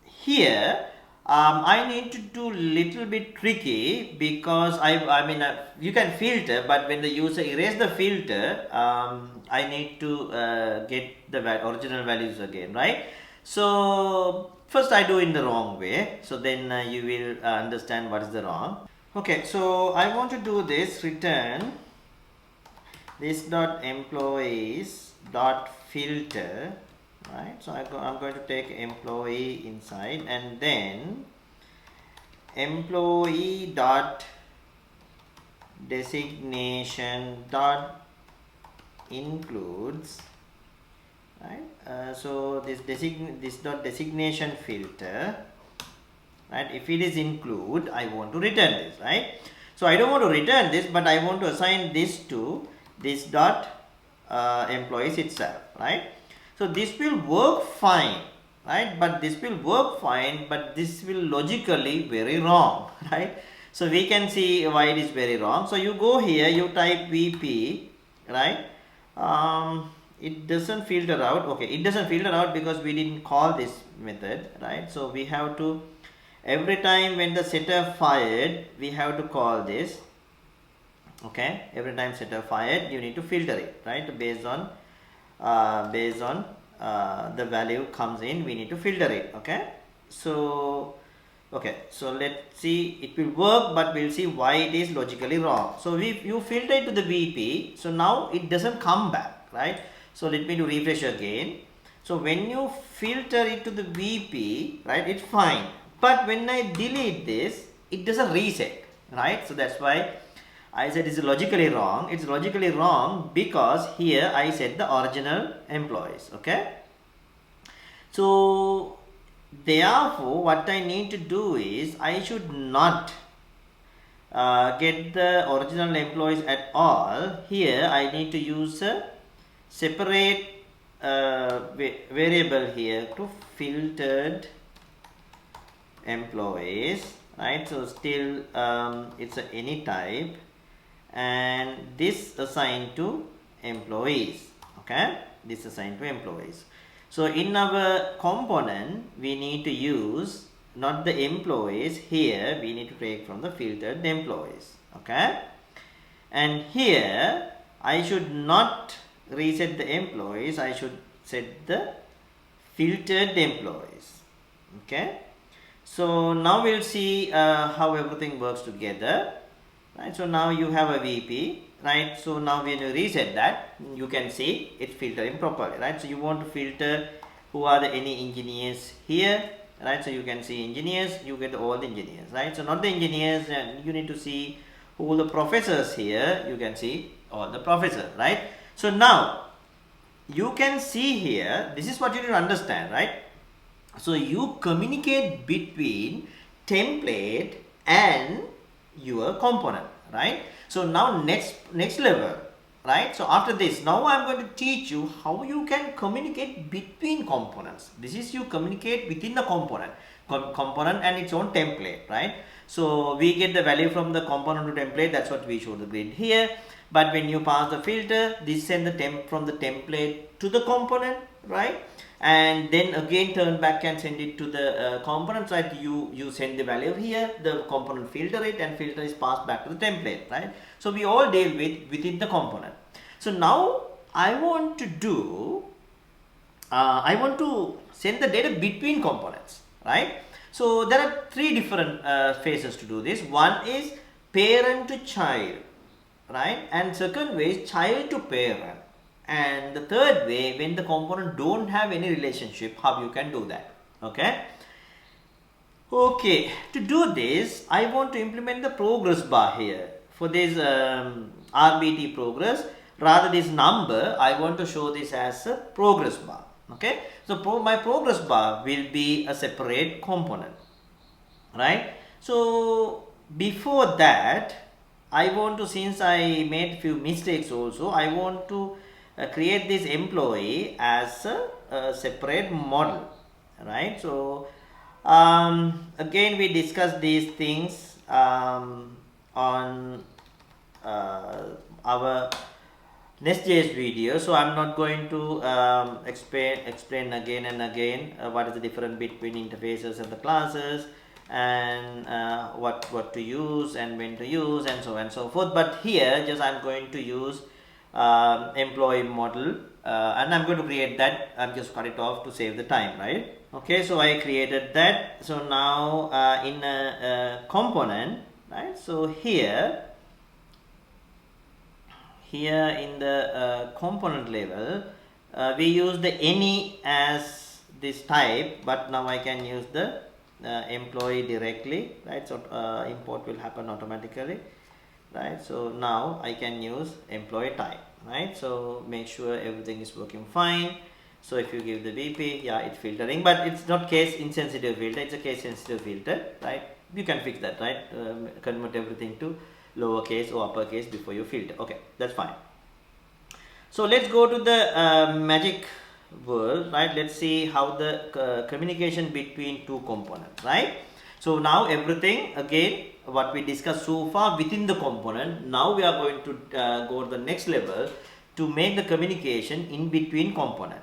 here I need to do little bit tricky because I mean you can filter, but when the user erase the filter, I need to get the original values again, right? So first I do in the wrong way, so then you will understand what is the wrong. Okay, so I want to do this return this dot employees dot filter, right? So I'm going to take employee inside, and then employee dot designation dot includes, right? So this dot designation filter, right? If it is include, I want to return this, right? So I don't want to return this, but I want to assign this to this dot employees itself, right? So this will work fine, right? But this will work fine, but this will logically very wrong, right? So we can see why it is very wrong. So you go here, you type VP, right? It doesn't filter out. Okay, it doesn't filter out because we didn't call this method, right? So we have to, every time when the setter fired, we have to call this. Okay, every time setter fired, you need to filter it, right? Based on the value comes in, we need to filter it. Okay, so let's see, it will work, but we'll see why it is logically wrong. So you filter it to the VP, so now it doesn't come back, right? So let me do refresh again. So when you filter it to the VP, right, it's fine, but when I delete this, it doesn't reset, right? So that's why I said it's logically wrong. It's logically wrong because here I said the original employees. Okay, so therefore what I need to do is I should not get the original employees at all. Here I need to use a separate variable here to filtered employees, right? So still it's a any type, and this assigned to employees. Okay, this assigned to employees. So in our component we need to use not the employees, here we need to take from the filtered employees. Okay, and here I should not reset the employees, I should set the filtered employees. Okay, so now we'll see how everything works together, right? So now you have a VP, right? So now when you reset that, you can see it's filtering properly, right? So you want to filter who are the any engineers here, right? So you can see engineers, you get all the engineers, right? So not the engineers, and you need to see all the professors here, you can see all the professors, right? So now you can see here, this is what you need to understand, right? So you communicate between template and your component, right? So now next level, right? So after this, now I'm going to teach you how you can communicate between components. This is you communicate within the component and its own template, right? So we get the value from the component to template, that's what we show the grid here. But when you pass the filter, this send the temp from the template to the component, right? And then again turn back and send it to the component side. You send the value here, the component filter it, and filter is passed back to the template, right? So we all deal within the component. So now I want to do I want to send the data between components, right? So there are three different phases to do this. One is parent to child, right? And second way is child to parent. And the third way, when the component don't have any relationship, how you can do that. Okay, to do this, I want to implement the progress bar here. For this RBT progress, rather this number, I want to show this as a progress bar. Okay, so my progress bar will be a separate component, right? So before that, I want to, since I made few mistakes also, I want to create this employee as a separate model, right? So Again, we discussed these things on our Nest.js video, so I'm not going to explain again and again what is the difference between interfaces and the classes, and what to use and when to use and so on and so forth. But here just I'm going to use employee model, and I'm going to create that. I'm just cut it off to save the time, right? Okay, so I created that. So now in a component, right? So here in the component level, we use the any as this type, but now I can use the employee directly, right? So import will happen automatically, right? So now I can use employee type, right? So make sure everything is working fine. So if you give the VP, yeah, it's filtering, but it's not case insensitive filter, it's a case sensitive filter, right? You can fix that, right? Convert everything to lowercase or uppercase before you filter. Okay, that's fine. So let's go to the magic world, right? Let's see how the communication between two components, right? So now everything again what we discussed so far within the component, now we are going to go to the next level to make the communication in between component.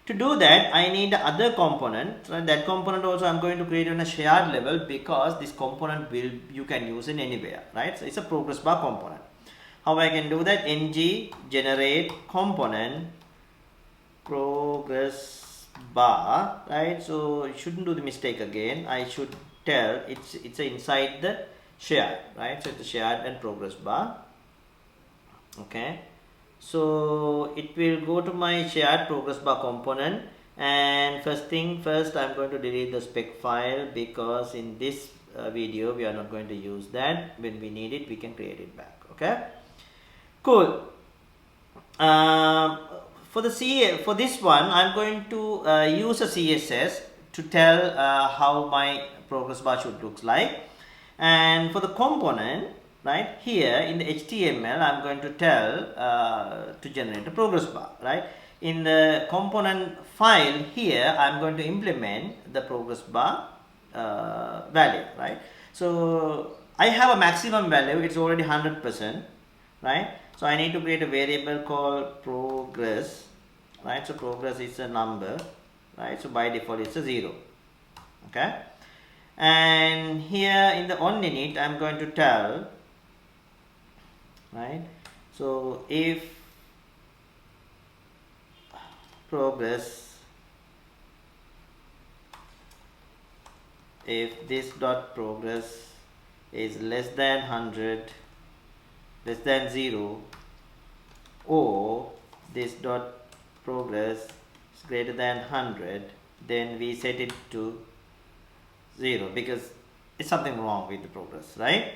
To do that, I need the other component, right? That component also I'm going to create on a shared level, because this component you can use in anywhere, right? So it's a progress bar component. How I can do that? Ng generate component progress bar, right? So you shouldn't do the mistake again. I should tell it's inside the shared, right? So it's a shared and progress bar. Okay. So it will go to my shared progress bar component, and first thing first, I'm going to delete the spec file, because in this video we are not going to use that. When we need it, we can create it back. Okay, cool. For this one, I'm going to use a CSS to tell how my progress bar should look like, and for the component, right, here in the HTML, I'm going to tell to generate a progress bar, right? In the component file here, I'm going to implement the progress bar value, right? So I have a maximum value, it's already 100%, right? So I need to create a variable called progress, right? So progress is a number, right? So by default it's a 0, okay? And here in the onInit, I'm going to tell, right? So if progress, if this dot progress is less than 100, less than 0, or this dot progress is greater than 100, then we set it to 0, because it's something wrong with the progress, right?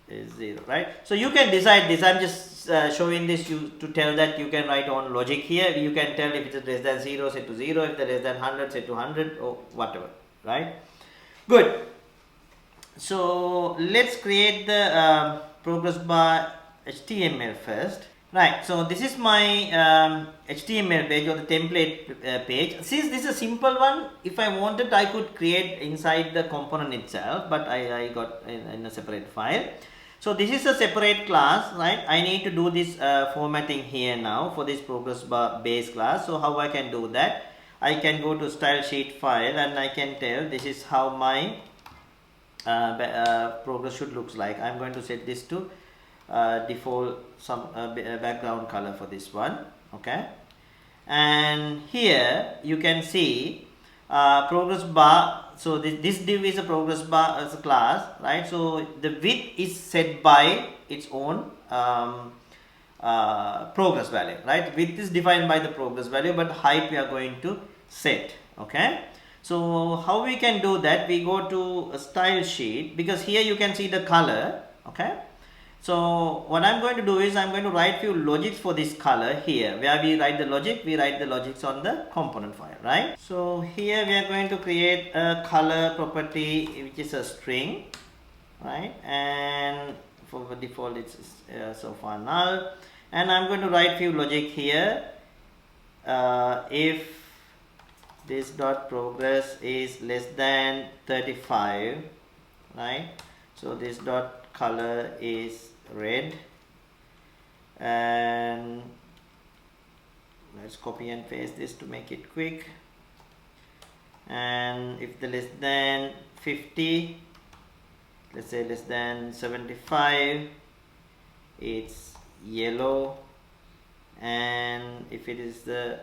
Is 0, right? So you can decide this. I'm just showing this to tell that you can write on logic here. You can tell if it's less than 0, set to 0, if it's less than 100, set to 100, or whatever, right? Good. So let's create the progress bar HTML first. Right, so this is my HTML page, or the template page. Since this is a simple one, if I wanted, I could create inside the component itself, but I got in a separate file. So this is a separate class, right? I need to do this formatting here now for this progress bar base class. So how I can do that? I can go to style sheet file, and I can tell this is how my progress should looks like. I'm going to set this to default some background color for this one, okay? And here you can see progress bar. So this div is a progress bar as a class, right? So the width is set by its own progress value, right? Width is defined by the progress value, but height we are going to set, okay? So how we can do that? We go to a style sheet, because here you can see the color, okay? So what I'm going to do is I'm going to write few logics for this color here. Where we write the logic, we write the logics on the component file, right? So here we are going to create a color property, which is a string, right? And for the default it's so far null. And I'm going to write few logic here. If this dot progress is less than 35, right? So this dot color is red, and let's copy and paste this to make it quick. And if the less than 50, let's say less than 75, it's yellow. And if it is the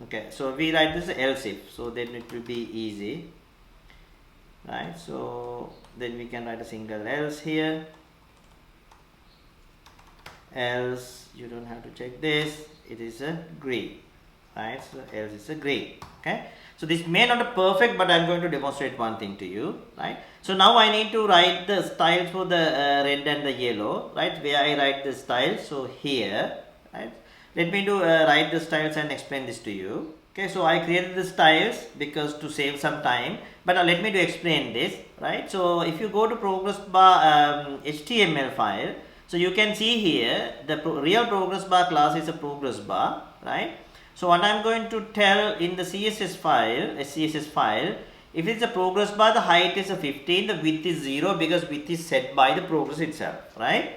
okay, so we write this else if, so then it will be easy, right? So then we can write a single else here. Else, you don't have to check this, it is a green, right? So else is a green. Okay, so this may not be perfect, but I'm going to demonstrate one thing to you, right? So now I need to write the styles for the red and the yellow, right? Where I write the styles, so here, right? Let me do write the styles and explain this to you. Okay, so I created the styles because to save some time, but let me do explain this, right? So if you go to progress bar HTML file, so you can see here the real progress bar class is a progress bar, right? So what I'm going to tell in the CSS file, if it's a progress bar, the height is a 15, the width is 0 because width is set by the progress itself, right?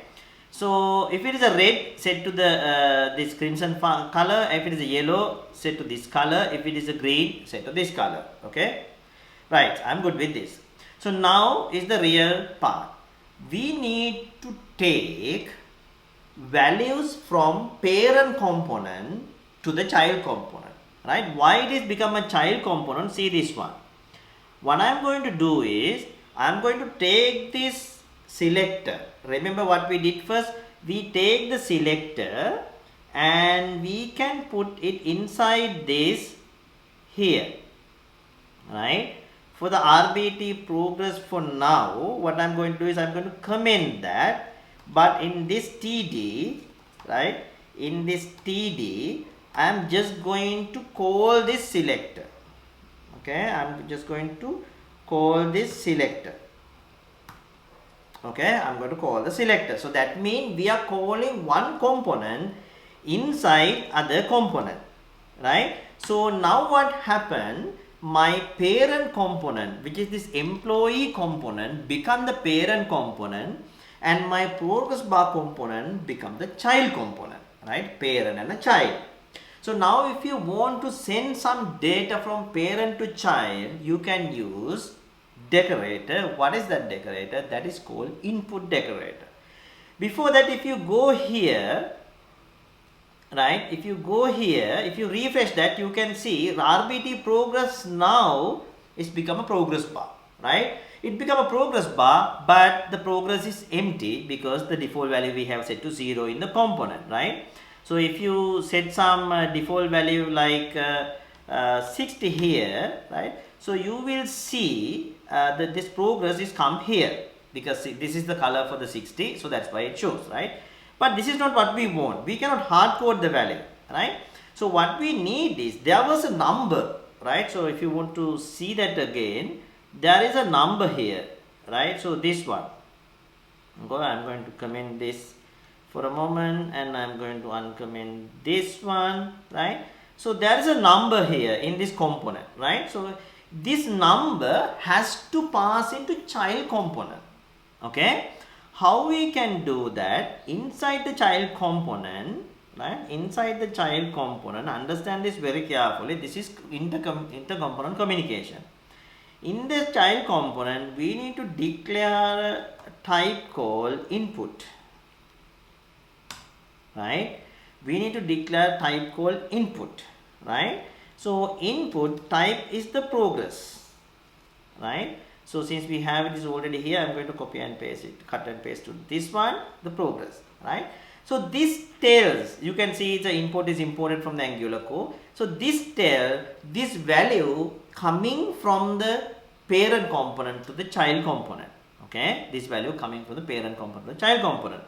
So if it is a red, set to the this crimson color. If it is a yellow, set to this color. If it is a green, set to this color. Okay, right? I'm good with this. So now is the real part. We need to take values from parent component to the child component, right? Why it is become a child component? See this one. What I am going to do is, I am going to take this selector. Remember what we did first? We take the selector and we can put it inside this here, right? For the RBT progress for now, what I am going to do is I am going to comment that, but in this TD, right? In this TD, I am just going to call this selector. Okay, I am just going to call this selector. Okay, I am going to call the selector. So that means we are calling one component inside other component, right? So now what happened? My parent component, which is this employee component, become the parent component, and my progress bar component become the child component, right? Parent and a child. So now if you want to send some data from parent to child, you can use decorator. What is that decorator? That is called input decorator. Before that, if you go here, right, if you go here, if you refresh that, you can see RBT progress now is become a progress bar, right? It become a progress bar, but the progress is empty because the default value we have set to 0 in the component, right? So if you set some default value like 60 here, right? So you will see that this progress is come here because this is the color for the 60, so that's why it shows, right? But this is not what we want. We cannot hard code the value, right? So what we need is, there was a number, right? So if you want to see that again, there is a number here, right? So this one, I'm going to comment this for a moment, and I'm going to uncomment this one, right? So there is a number here in this component, right? So this number has to pass into child component. Okay, how we can do that? Inside the child component, right? Inside the child component, understand this very carefully. This is inter-component communication. In the child component, we need to declare a type called input, right? We need to declare type called input, right? So input type is the progress, right? So since we have it is already here, I'm going to copy and paste it, cut and paste to this one, the progress, right? So this tells, you can see the input is imported from the Angular code. So this tells this value coming from the parent component to the child component. Okay, this value coming from the parent component to the child component.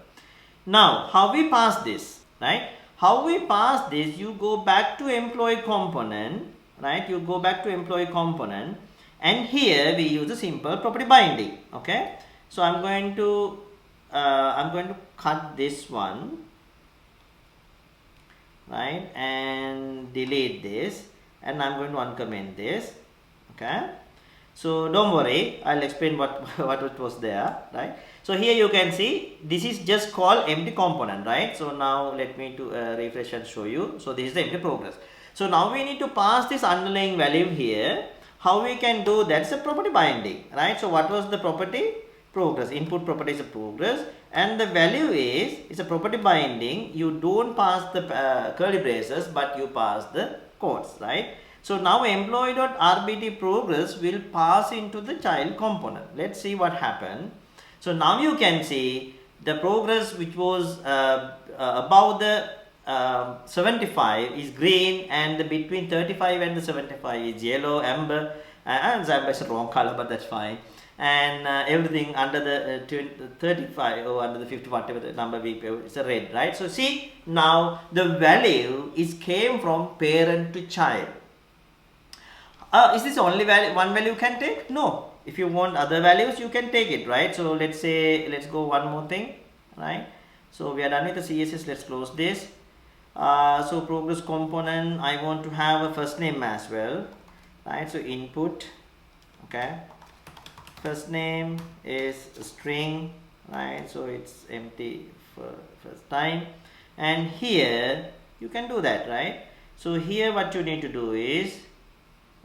Now, how we pass this, right? How we pass this, you go back to employee component, right? You go back to employee component, and here we use a simple property binding. Okay, so I'm going to cut this one, right, and delete this, and I'm going to uncomment this. Okay, so don't worry, I'll explain what what was there, right. So here you can see this is just called empty component, right. So now let me to refresh and show you. So this is the empty progress. So now we need to pass this underlying value here. How we can do that's a property binding, right. So what was the property? Progress. Input property is a progress, and the value is a property binding. You don't pass the curly braces, but you pass the quotes, right. So now employee.rbt progress will pass into the child component. Let's see what happened. So now you can see the progress which was above the 75 is green, and the between 35 and the 75 is yellow, amber, and amber is a wrong color, but that's fine. And everything under the 35 or under the 50, whatever the number we pay, it's a red, right. So see, now the value is came from parent to child. Is this only value, one value you can take? No, if you want other values you can take it, right. So let's say, let's go one more thing, right. So we are done with the CSS. Let's close this. So progress component, I want to have a first name as well, right. So input, okay, first name is a string, right. So it's empty for first time, and here you can do that, right. So here what you need to do is,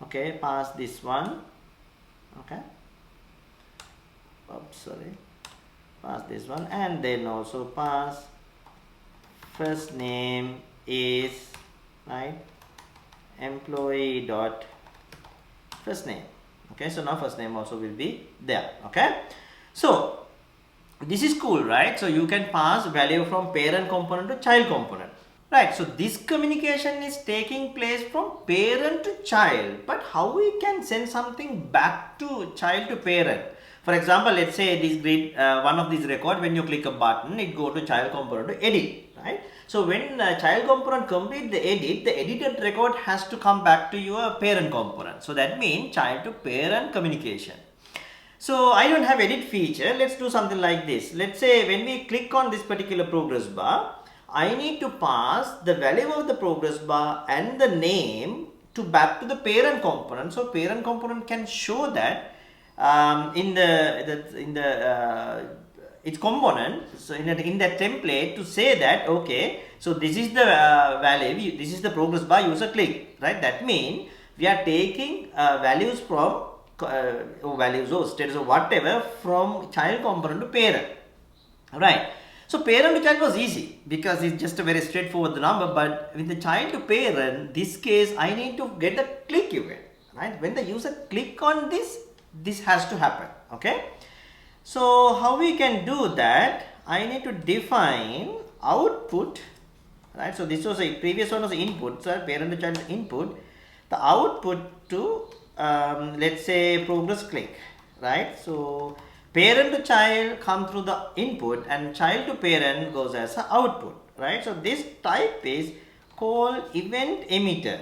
okay, pass this one, okay, oops, sorry, pass this one, and then also pass first name is, right, employee dot first name. Okay, so now first name also will be there. Okay, so this is cool, right. So you can pass value from parent component to child component, right. So this communication is taking place from parent to child, but how we can send something back to child to parent? For example, let's say this grid, one of these record, when you click a button, it go to child component to edit, right. So when child component complete the edit, the edited record has to come back to your parent component. So that means child to parent communication. So I don't have edit feature. Let's do something like this. Let's say when we click on this particular progress bar, I need to pass the value of the progress bar and the name to back to the parent component. So parent component can show that in its component, so in that template, to say that, okay, so this is the value, this is the progress bar user click, right. That means we are taking values from values or status or whatever from child component to parent, right. So parent to child was easy because it's just a very straightforward number, but with the child to parent, this case I need to get the click event, right. When the user click on this, this has to happen. Okay, so how we can do that? I need to define output, right. So this was a previous one was input, so parent to child input, the output to let's say progress click, right. So parent to child come through the input, and child to parent goes as an output, right. So this type is called event emitter,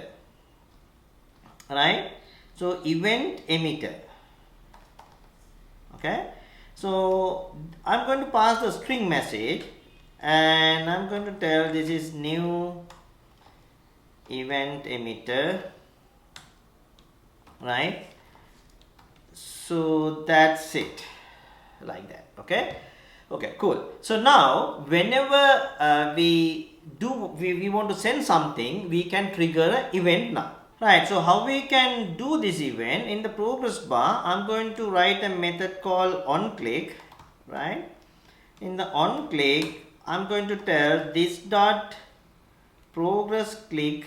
right. So event emitter. Okay, so I'm going to pass the string message, and I'm going to tell this is new event emitter, right. So that's it, like that. Okay, okay, cool. So now whenever we want to send something, we can trigger an event now. Right, so how we can do this event? In the progress bar, I'm going to write a method called onClick, right. In the onClick, I'm going to tell this dot progress click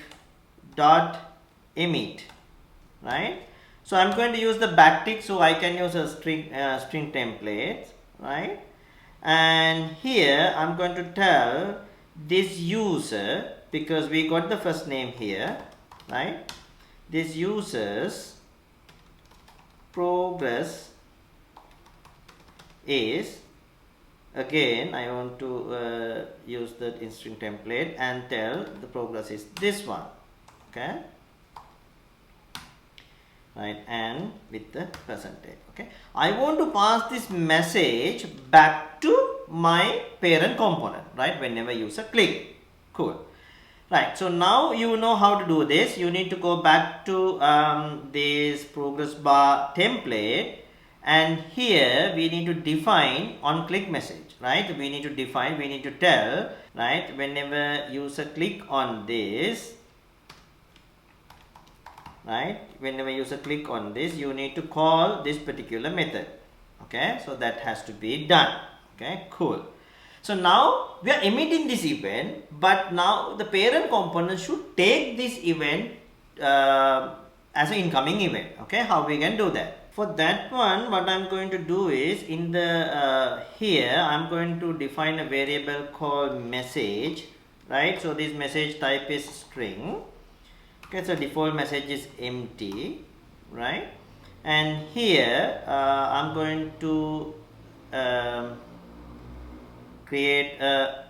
dot emit, right. So I'm going to use the backtick, so I can use a string template, right. And here I'm going to tell this user, because we got the first name here, right. This user's progress is, again I want to use the string template and tell the progress is this one. Okay, right, and with the percentage. Okay, I want to pass this message back to my parent component, right, whenever user click. Cool. Right, so now you know how to do this. You need to go back to this progress bar template, and here we need to define on click message, right? We need to define, we need to tell, right, whenever user click on this, right, whenever user click on this, you need to call this particular method. Okay, so that has to be done. Okay, cool. So now we are emitting this event, but now the parent component should take this event as an incoming event. Okay, how we can do that? For that one, what I'm going to do is in the here I'm going to define a variable called message, right? So this message type is string. Okay, so default message is empty, right? And here I'm going to create a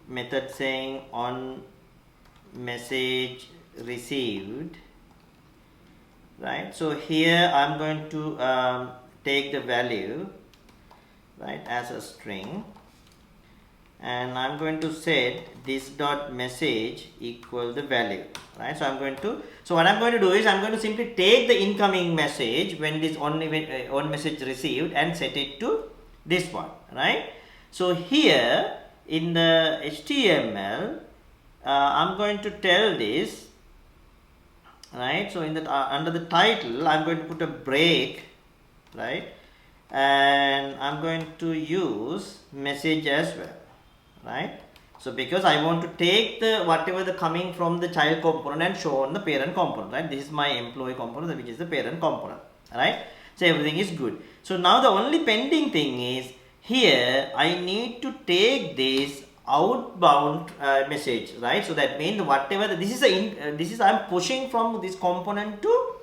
method saying on message received, right? So here I'm going to take the value, right, as a string, and I'm going to set this dot message equal the value, right? So I'm going to, so what I'm going to do is I'm going to simply take the incoming message when this on message received and set it to this one, right? So here in the HTML I'm going to tell this, right? So in the under the title I'm going to put a break, right, and I'm going to use message as well, right? So because I want to take the whatever the coming from the child component and show on the parent component, right? This is my employee component, which is the parent component, right? So everything is good. So now the only pending thing is here I need to take this outbound message, right? So that means whatever this is this is I'm pushing from this component to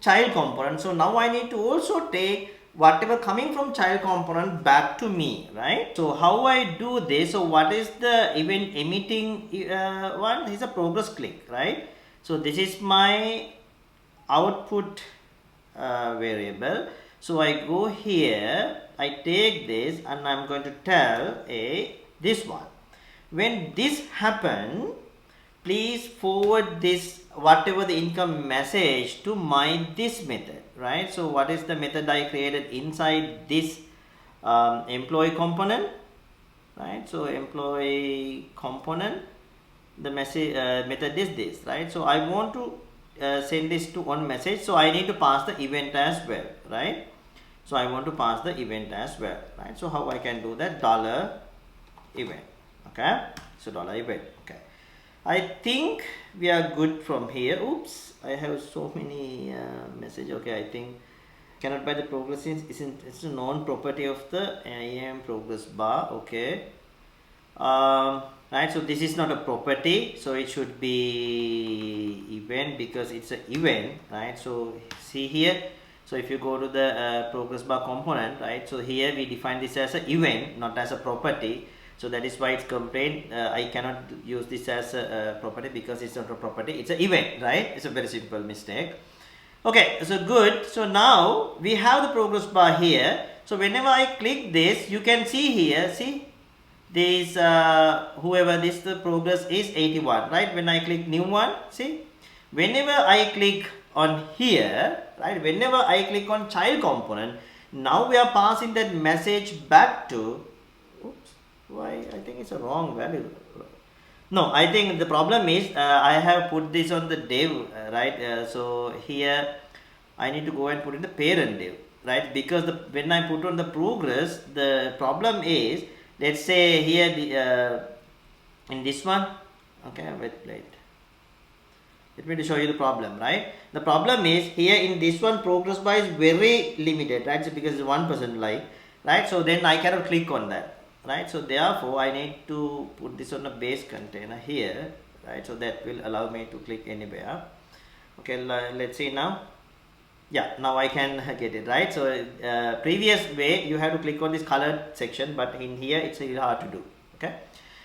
child component. So now I need to also take whatever coming from child component back to me, right? So how I do this? So what is the event emitting one? This is a progress click, right? So this is my output variable. So I go here, I take this, and I'm going to tell this one. When this happen, please forward this whatever the income message to my this method, right? So what is the method I created inside this employee component, right? So employee component, the message method is this, right? So I want to send this to one message, so I need to pass the event as well, right? So I want to pass the event as well, right? So how I can do that? $event, okay? So $event, okay. I think we are good from here. Oops, I have so many message. Okay, I think cannot buy the progress isn't, it's a non-property of the IAM progress bar. Okay, right, so this is not a property, so it should be event because it's an event, right? So see here, so if you go to the progress bar component, right, so here we define this as an event, not as a property. So that is why it's complained I cannot use this as a property because it's not a property, it's an event, right? It's a very simple mistake. Okay, so good. So now we have the progress bar here. So whenever I click this, you can see here, see this whoever this the progress is 81, right? When I click new one, see, whenever I click on here, right, whenever I click on child component, now we are passing that message back to, oops, why, I think it's a wrong value. No, I think the problem is I have put this on the div, right? So here I need to go and put in the parent div, right? Because when I put on the progress, the problem is, let's say here the in this one, okay, wait. Let me show you the problem, right? The problem is here in this one progress bar is very limited, right? So because it's 1% like, right? So then I cannot click on that. Right, so therefore I need to put this on a base container here, right? So that will allow me to click anywhere. Okay, let's see now. Yeah, now I can get it, right? So previous way you have to click on this colored section, but in here it's really hard to do. Okay,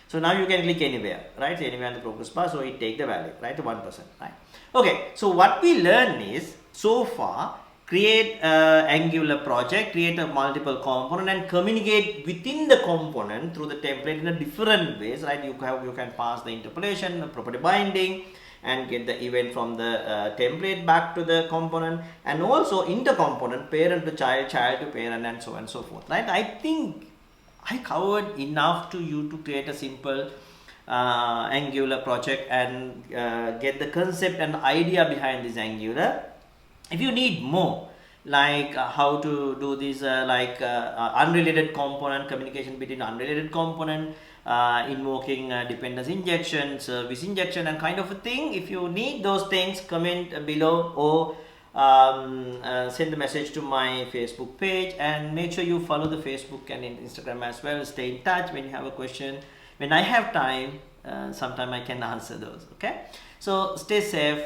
so now you can click anywhere, right? So anywhere on the progress bar, so it take the value, right, to 1%, right? Okay, so what we learn is so far create a Angular project, create a multiple component and communicate within the component through the template in a different ways, right? You can pass the interpolation, property binding, and get the event from the template back to the component, and also intercomponent, parent to child, child to parent, and so on and so forth, right? I think I covered enough to you to create a simple Angular project and get the concept and idea behind this Angular. If you need more, like how to do this unrelated component, communication between unrelated component, invoking dependency injection, service injection, and kind of a thing, if you need those things, comment below or send a message to my Facebook page, and make sure you follow the Facebook and Instagram as well. Stay in touch. When you have a question, when I have time, sometime I can answer those. Okay, so stay safe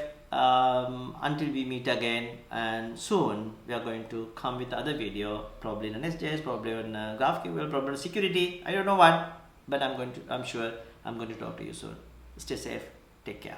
until we meet again, and soon we are going to come with other video, probably on SJS, probably on GraphQL, probably on security. I don't know what, but I'm sure I'm going to talk to you soon. Stay safe. Take care.